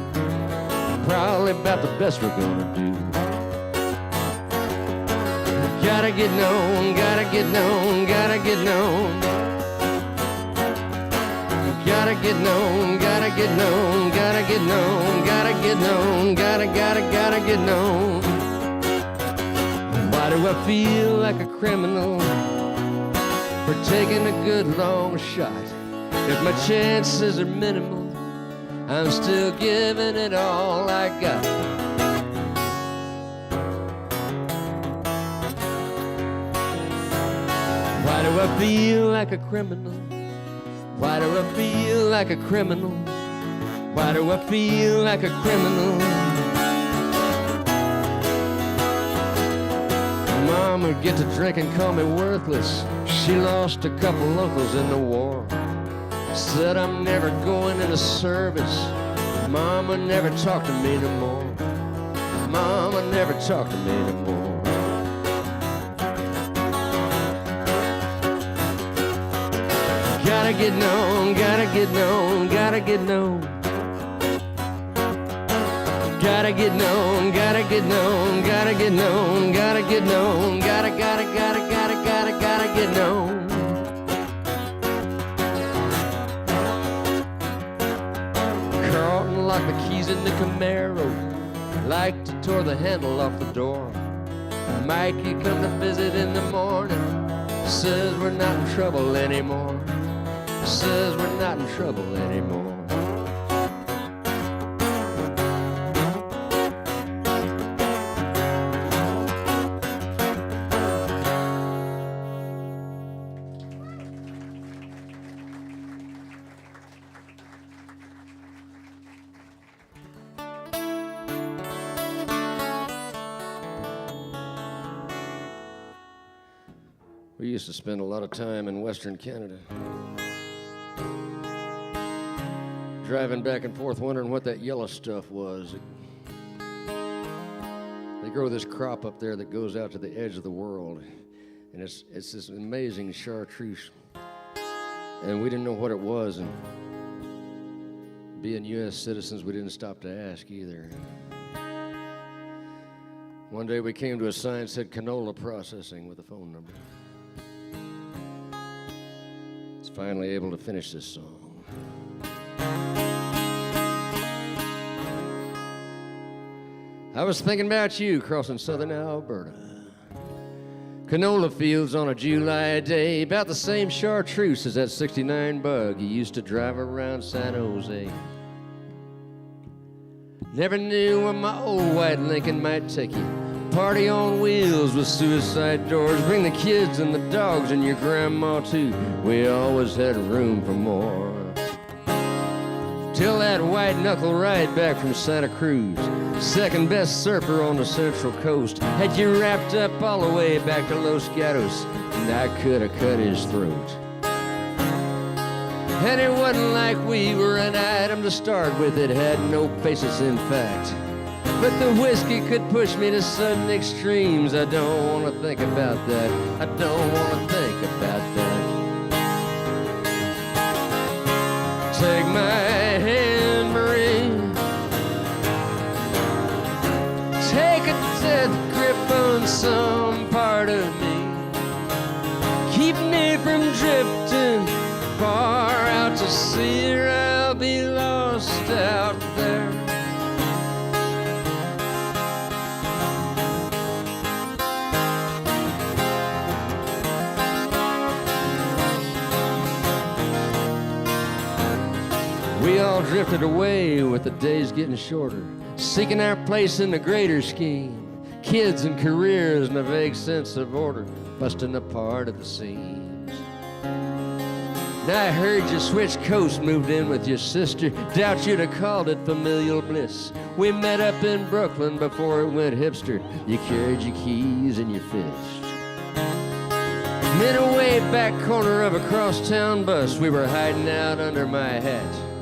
Probably about the best we're gonna do. Gotta get known, gotta get known, gotta get known. Gotta get known, gotta get known, gotta get known, gotta get known, gotta get known. Why do I feel like a criminal for taking a good long shot? If my chances are minimal, I'm still giving it all I got. Why do I feel like a criminal? Why do I feel like a criminal? Why do I feel like a criminal? Mom would get to drink and call me worthless. She lost a couple uncles in the war. Said I'm never going into service. Mama never talked to me no more. Mama never talked to me no more. Gotta get known, gotta get known, gotta get known. Gotta get known, gotta get known, gotta get known, gotta get known, gotta get known. Carlton locked the keys in the Camaro, liked to tore the handle off the door. Mikey come to visit in the morning, says we're not in trouble anymore. Says we're not in trouble anymore. We used to spend a lot of time in Western Canada, driving back and forth wondering what that yellow stuff was. They grow this crop up there that goes out to the edge of the world, and it's this amazing chartreuse, and we didn't know what it was, and being U.S. citizens, we didn't stop to ask either. One day we came to a sign that said canola processing with a phone number. I was finally able to finish this song. I was thinking about you crossing southern Alberta. Canola fields on a July day, about the same chartreuse as that 69 bug you used to drive around San Jose. Never knew where my old white Lincoln might take you. Party on wheels with suicide doors. Bring the kids and the dogs and your grandma too. We always had room for more. Till that white knuckle ride back from Santa Cruz, second best surfer on the Central Coast, had you wrapped up all the way back to Los Gatos, and I could have cut his throat. And it wasn't like we were an item to start with, it had no basis in fact. But the whiskey could push me to sudden extremes. I don't want to think about that. I don't want to think about that. Take my hand, Marie. Take a death grip on some part of me. Keep me from drifting far out to sea, or I'll be lost out there. We all drifted away with the days getting shorter, seeking our place in the greater scheme. Kids and careers and a vague sense of order, busting apart at the seams. Now I heard you switched coast, moved in with your sister. Doubt you'd have called it familial bliss. We met up in Brooklyn before it went hipster. You carried your keys and your fist. In a way back corner of a crosstown bus, we were hiding out under my hat.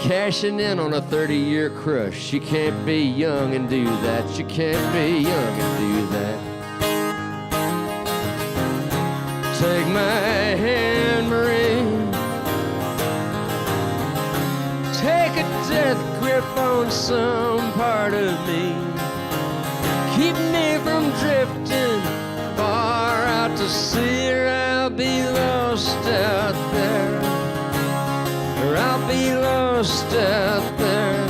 cashing in on a 30-year crush. She can't be young and do that. She can't be young and do that. Take my hand, Marie. Take a death grip on some part of me. Keep me from drifting far out to sea, or I'll be lost out there. Or I'll be lost out there.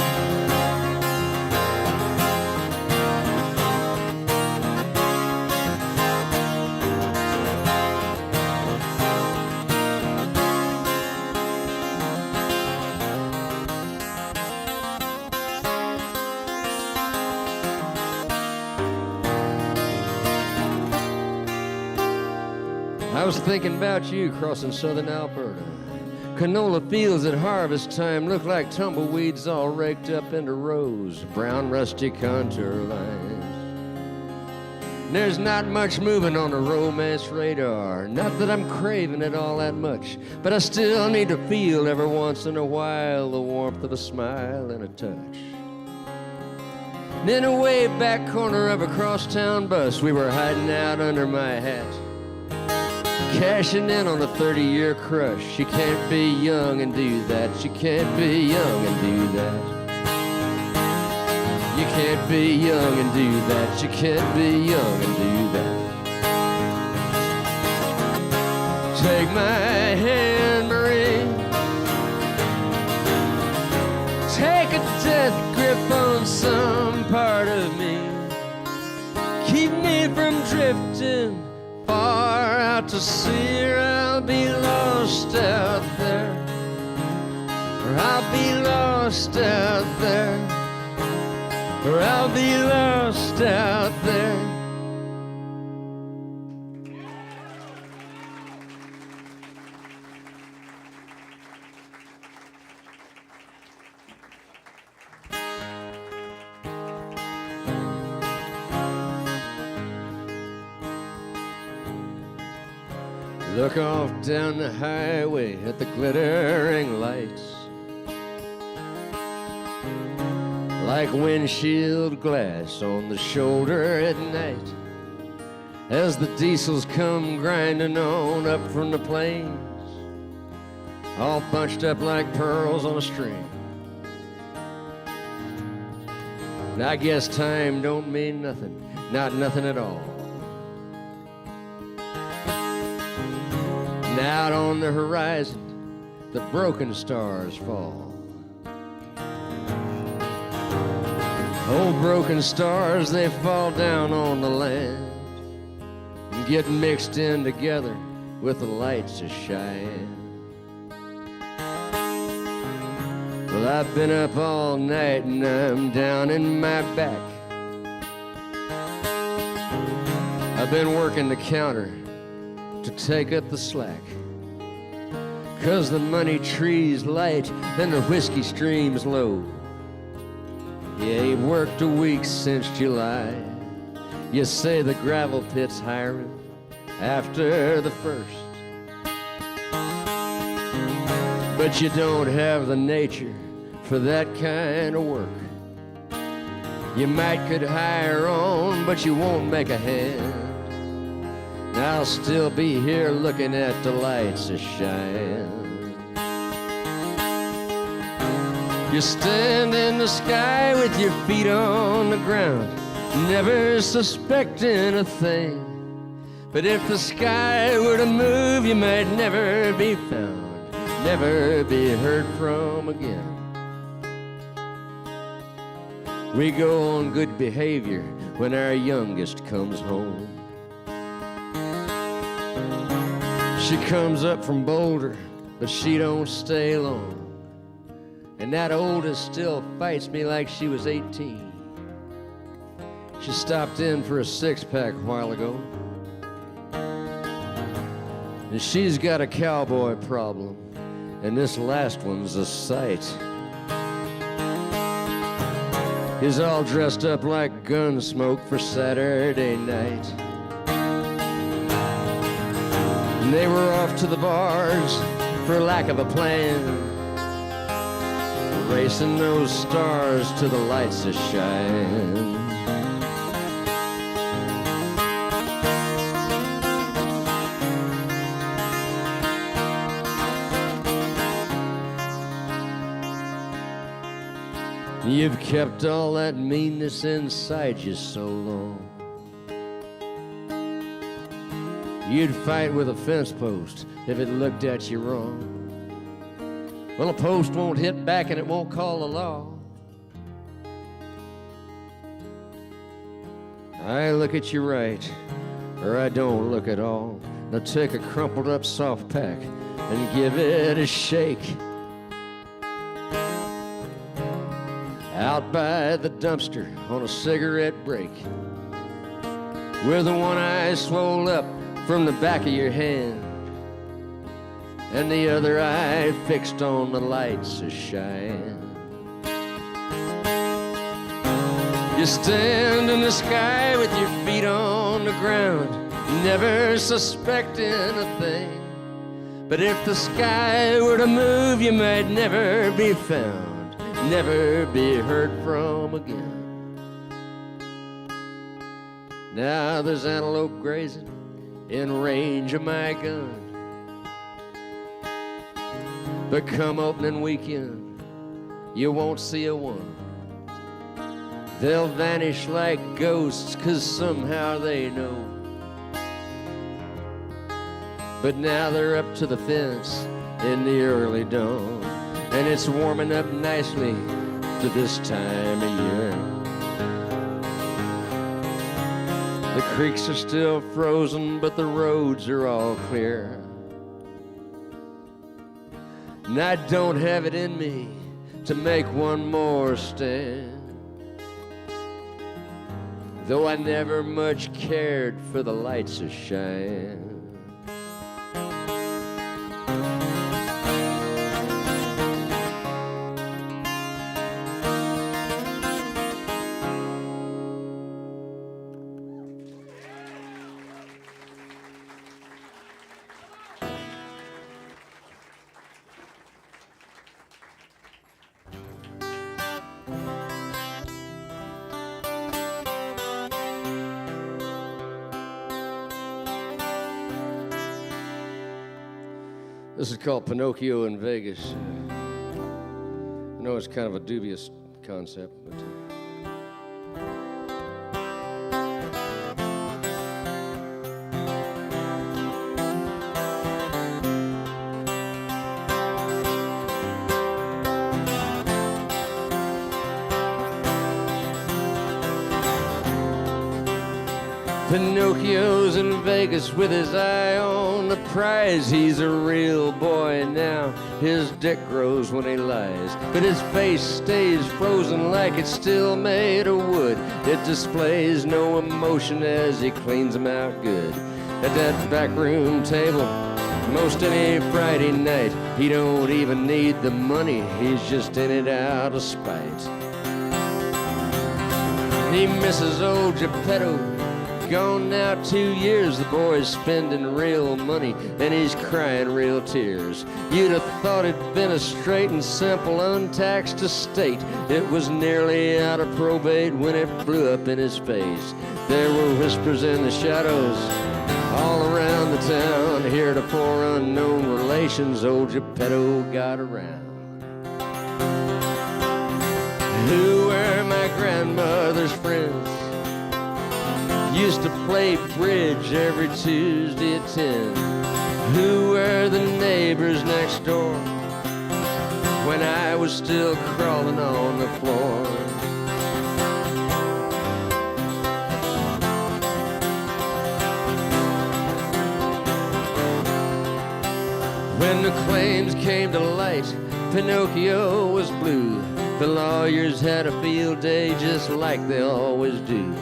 I was thinking about you crossing southern Alberta. Canola fields at harvest time look like tumbleweeds all raked up into rows, brown rusty contour lines. There's not much moving on the romance radar, not that I'm craving it all that much, but I still need to feel every once in a while the warmth of a smile and a touch. And in a way back corner of a crosstown bus, we were hiding out under my hat, cashing in on a 30-year crush. She can't be young and do that. She can't be young and do that. You can't be young and do that. You can't be young and do that. Take my hand, Marie. Take a death grip on some part of me. Keep me from drifting far out to sea, or I'll be lost out there. Or I'll be lost out there. Or I'll be lost out there. Look off down the highway at the glittering lights, like windshield glass on the shoulder at night, as the diesels come grinding on up from the plains, all bunched up like pearls on a string. And I guess time don't mean nothing, not nothing at all. And out on the horizon, the broken stars fall. Old broken stars, they fall down on the land and get mixed in together with the lights that shine. Well, I've been up all night and I'm down in my back. I've been working the counter to take up the slack, 'cause the money tree's light and the whiskey stream's low. You ain't worked a week since July. You say the gravel pit's hiring after the first, but you don't have the nature for that kind of work. You might could hire on, but you won't make a hand. I'll still be here looking at the lights that shine. You stand in the sky with your feet on the ground, never suspecting a thing. But if the sky were to move, you might never be found, never be heard from again. We go on good behavior when our youngest comes home. She comes up from Boulder, but she don't stay long. And that oldest still fights me like she was 18. She stopped in for a six-pack a while ago, and she's got a cowboy problem, and this last one's a sight. He's all dressed up like Gunsmoke for Saturday night. And they were off to the bars for lack of a plan, racing those stars to the lights that shine. You've kept all that meanness inside you so long. You'd fight with a fence post if it looked at you wrong. Well, a post won't hit back and it won't call the law. I look at you right, or I don't look at all. Now take a crumpled up soft pack and give it a shake. Out by the dumpster on a cigarette break, with the one eye swole up from the back of your hand, and the other eye fixed on the lights that shine. You stand in the sky with your feet on the ground, never suspecting a thing. But if the sky were to move, you might never be found, never be heard from again. Now there's antelope grazing in range of my gun, but come opening weekend, you won't see a one. They'll vanish like ghosts, 'cause somehow they know. But now they're up to the fence in the early dawn, and it's warming up nicely to this time of year. The creeks are still frozen, but the roads are all clear. And I don't have it in me to make one more stand, though I never much cared for the lights that shine. This is called Pinocchio in Vegas. I know it's kind of a dubious concept, but Pinocchio's in Vegas with his eye on the prize. He's a real boy now. His dick grows when he lies, but his face stays frozen like it's still made of wood. It displays no emotion as he cleans them out good. At that backroom table, most any Friday night, he don't even need the money. He's just in it out of spite. He misses old Geppetto, gone now 2 years. The boy's spending real money and he's crying real tears. You'd have thought it'd been a straight and simple untaxed estate. It was nearly out of probate when it blew up in his face. There were whispers in the shadows all around the town. Heretofore unknown relations old Geppetto got around. Who were my grandmother's friends? Used to play bridge every Tuesday at 10. Who were the neighbors next door when I was still crawling on the floor? When the claims came to light, Pinocchio was blue. The lawyers had a field day just like they always do.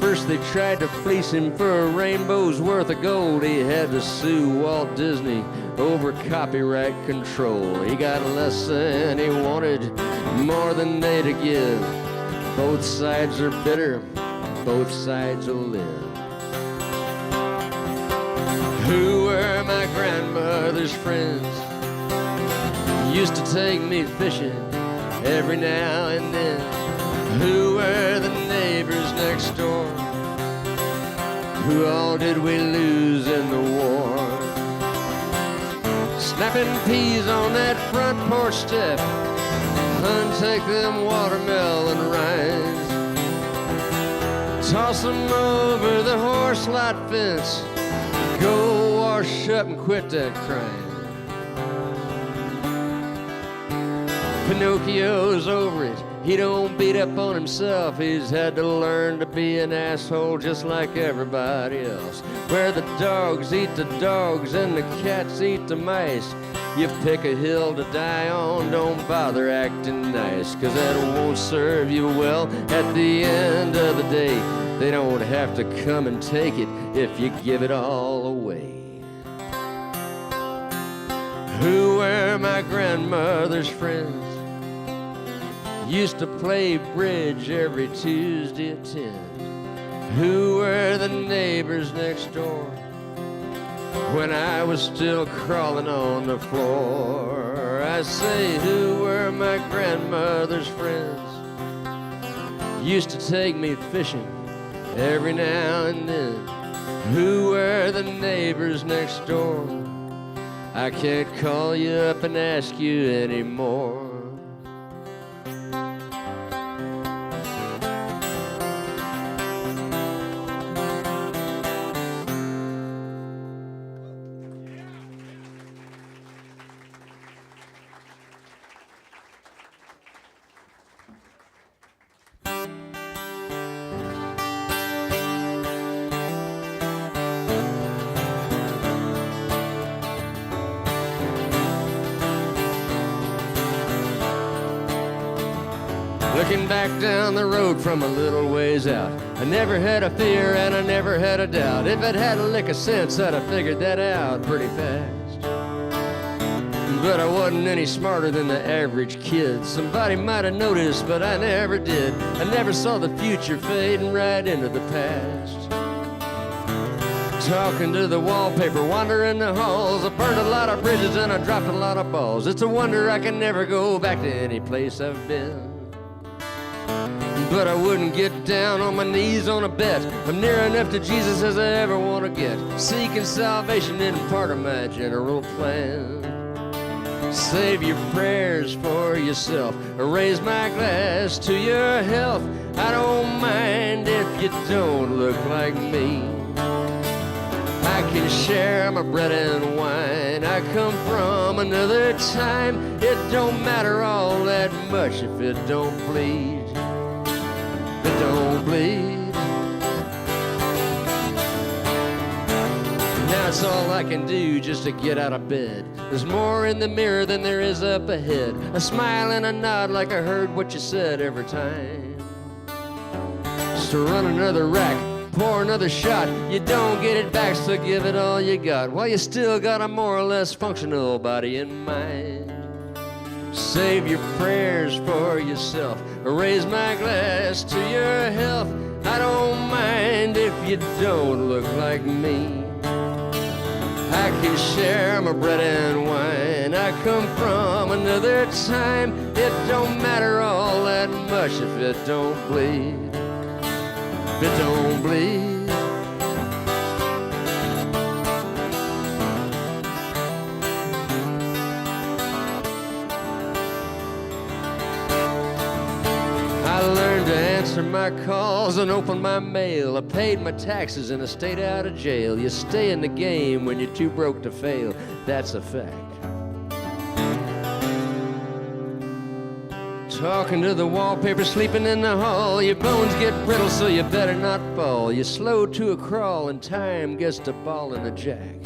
First they tried to fleece him for a rainbow's worth of gold. He had to sue Walt Disney over copyright control. He got less than he wanted, more than they'd give. Both sides are bitter, both sides will live. Who were my grandmother's friends? Used to take me fishing every now and then. Who were the neighbors next door? Who all did we lose in the war? Snapping peas on that front porch step, untake them watermelon rinds, toss them over the horse lot fence, go wash up and quit that crying. Pinocchio's over it, he don't beat up on himself. He's had to learn to be an asshole just like everybody else. Where the dogs eat the dogs and the cats eat the mice, you pick a hill to die on, don't bother acting nice, 'cause that won't serve you well at the end of the day. They don't have to come and take it if you give it all away. Who were my grandmother's friends? Used to play bridge every Tuesday at 10. Who were the neighbors next door when I was still crawling on the floor? I say, who were my grandmother's friends? Used to take me fishing every now and then. Who were the neighbors next door? I can't call you up and ask you anymore. Looking back down the road from a little ways out, I never had a fear and I never had a doubt. If I'd had a lick of sense, I'd have figured that out pretty fast. But I wasn't any smarter than the average kid. Somebody might have noticed, but I never did. I never saw the future fading right into the past. Talking to the wallpaper, wandering the halls. I burned a lot of bridges and I dropped a lot of balls. It's a wonder I can never go back to any place I've been. But I wouldn't get down on my knees on a bet. I'm near enough to Jesus as I ever want to get. Seeking salvation isn't part of my general plan. Save your prayers for yourself. I raise my glass to your health. I don't mind if you don't look like me. I can share my bread and wine. I come from another time. It don't matter all that much if it don't bleed. It don't bleed. Now it's all I can do just to get out of bed. There's more in the mirror than there is up ahead. A smile and a nod like I heard what you said every time. Just to run another rack, pour another shot. You don't get it back, so give it all you got. While you still got a more or less functional body and mind. Save your prayers for yourself. Raise my glass to your health. I don't mind if you don't look like me. I can share my bread and wine. I come from another time. It don't matter all that much if it don't bleed. If it don't bleed. I learned to answer my calls and open my mail. I paid my taxes and I stayed out of jail. You stay in the game when you're too broke to fail. That's a fact. Talking to the wallpaper, sleeping in the hall. Your bones get brittle, so you better not fall. You're slow to a crawl and time gets to ball in the jack.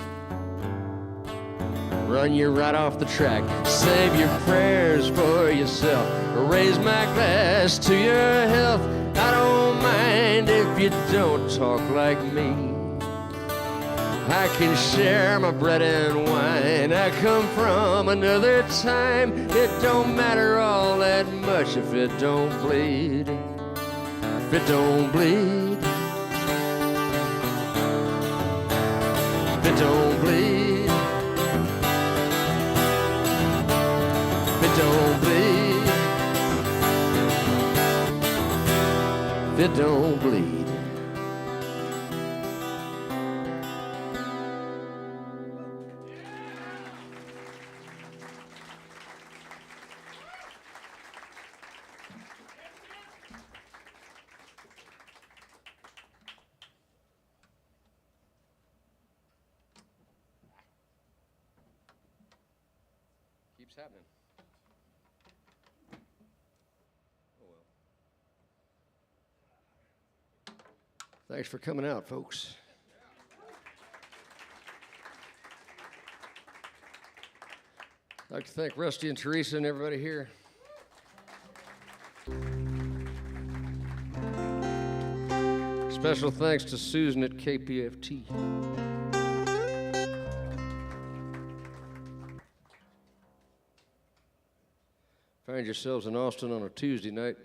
Run you right off the track. Save your prayers for yourself. Raise my glass to your health. I don't mind if you don't talk like me. I can share my bread and wine. I come from another time. It don't matter all that much if it don't bleed. If it don't bleed. If it don't bleed. If it don't bleed. if it don't bleed. Keeps happening. Oh well. Thanks for coming out, folks. I'd like to thank Rusty and Teresa and everybody here. Special thanks to Susan at KPFT. Find yourselves in Austin on a Tuesday night,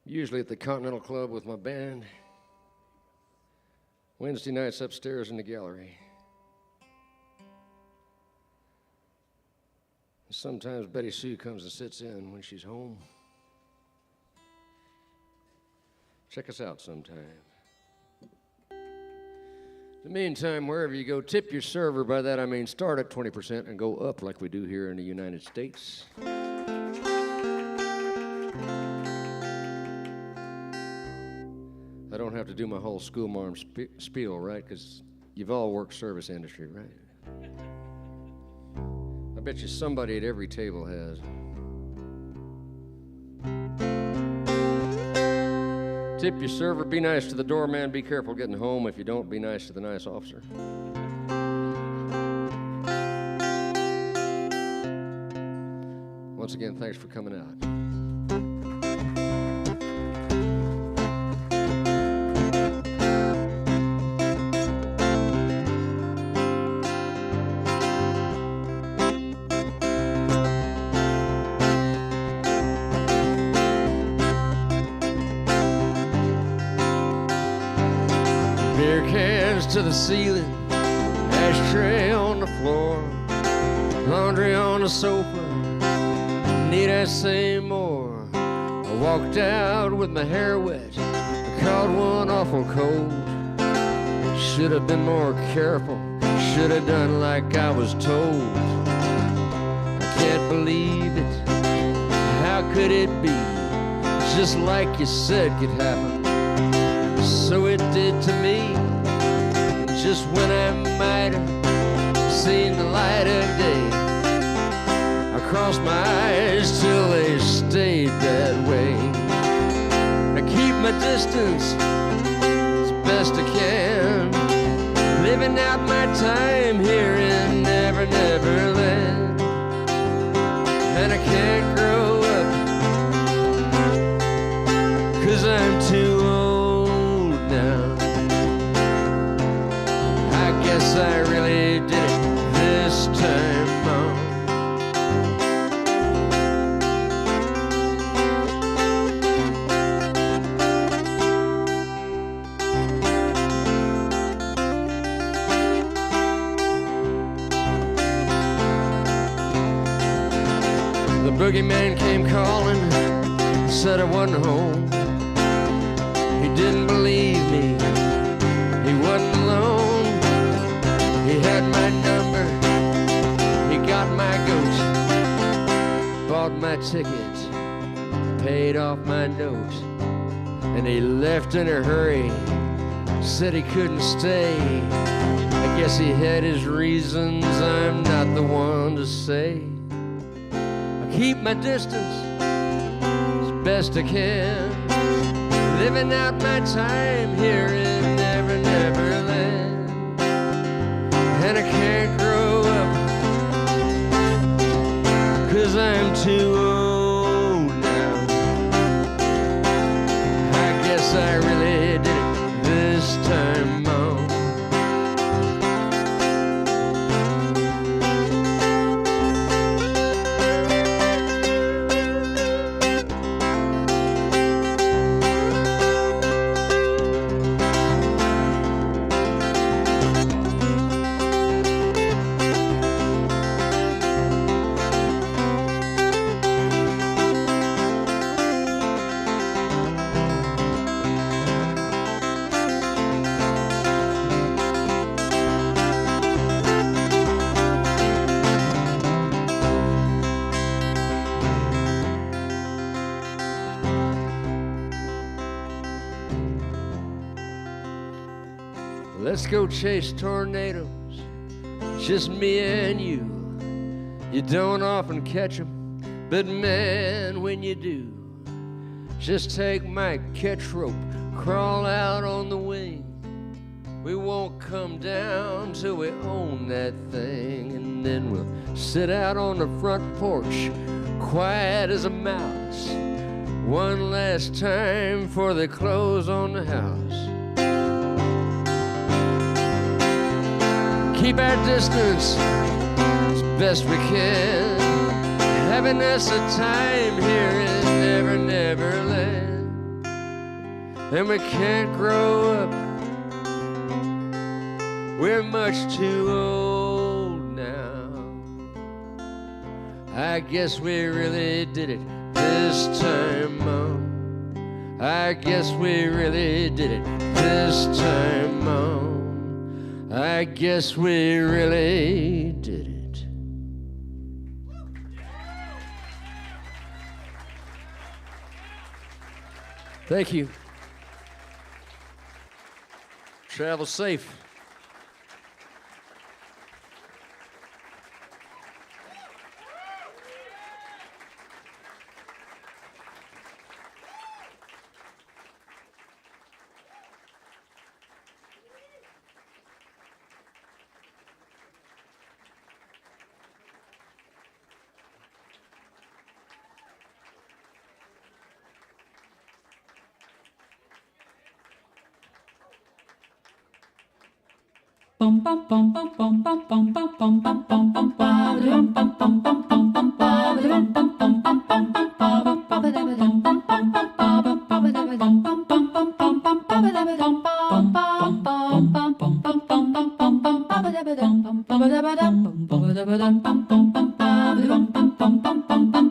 usually at the Continental Club with my band. Wednesday nights upstairs in the gallery. Sometimes Betty Sue comes and sits in when she's home. Check us out sometime. In the meantime, wherever you go, tip your server. By that I mean start at 20% and go up like we do here in the United States. I don't have to do my whole schoolmarm spiel, right? Because you've all worked service industry, right? I bet you somebody at every table has. Tip your server, be nice to the doorman, be careful getting home. If you don't, be nice to the nice officer. Once again, thanks for coming out. Beer cans to the ceiling, ashtray on the floor, laundry on the sofa, need I say more? I walked out with my hair wet, I caught one awful cold. Should have been more careful, should have done like I was told. I can't believe it, how could it be? Just like you said could happen. So it did to me, just when I might have seen the light of day. I crossed my eyes till they stayed that way. I keep my distance as best I can, living out my time here in Never Never Land. And I can't grow up, 'cause I'm too old now. I guess I really did it this time on. The boogeyman came calling, said I wasn't home. He didn't believe me, he wasn't alone. He had my number, he got my goat, bought my ticket, paid off my note, and he left in a hurry, said he couldn't stay. I guess he had his reasons, I'm not the one to say. I keep my distance as best I can, living out my time here in Never Never Land. And I can't grow up, 'cause I'm too old now. I guess I really did it this time on. Let's go chase tornadoes, just me and you. You don't often catch them, but man, when you do, just take my catch rope, crawl out on the wing. We won't come down till we own that thing, and then we'll sit out on the front porch, quiet as a mouse, one last time for the clothes on the house. Keep our distance as best we can, having us a time here in Never Never Land. And we can't grow up, we're much too old now. I guess we really did it this time, Mom. I guess we really did it this time, Mom. I guess we really did it. Thank you. Travel safe. Bum bum bum bum bum bum bum bum bum bum bum bum bum bum bum bum bum bum bum bum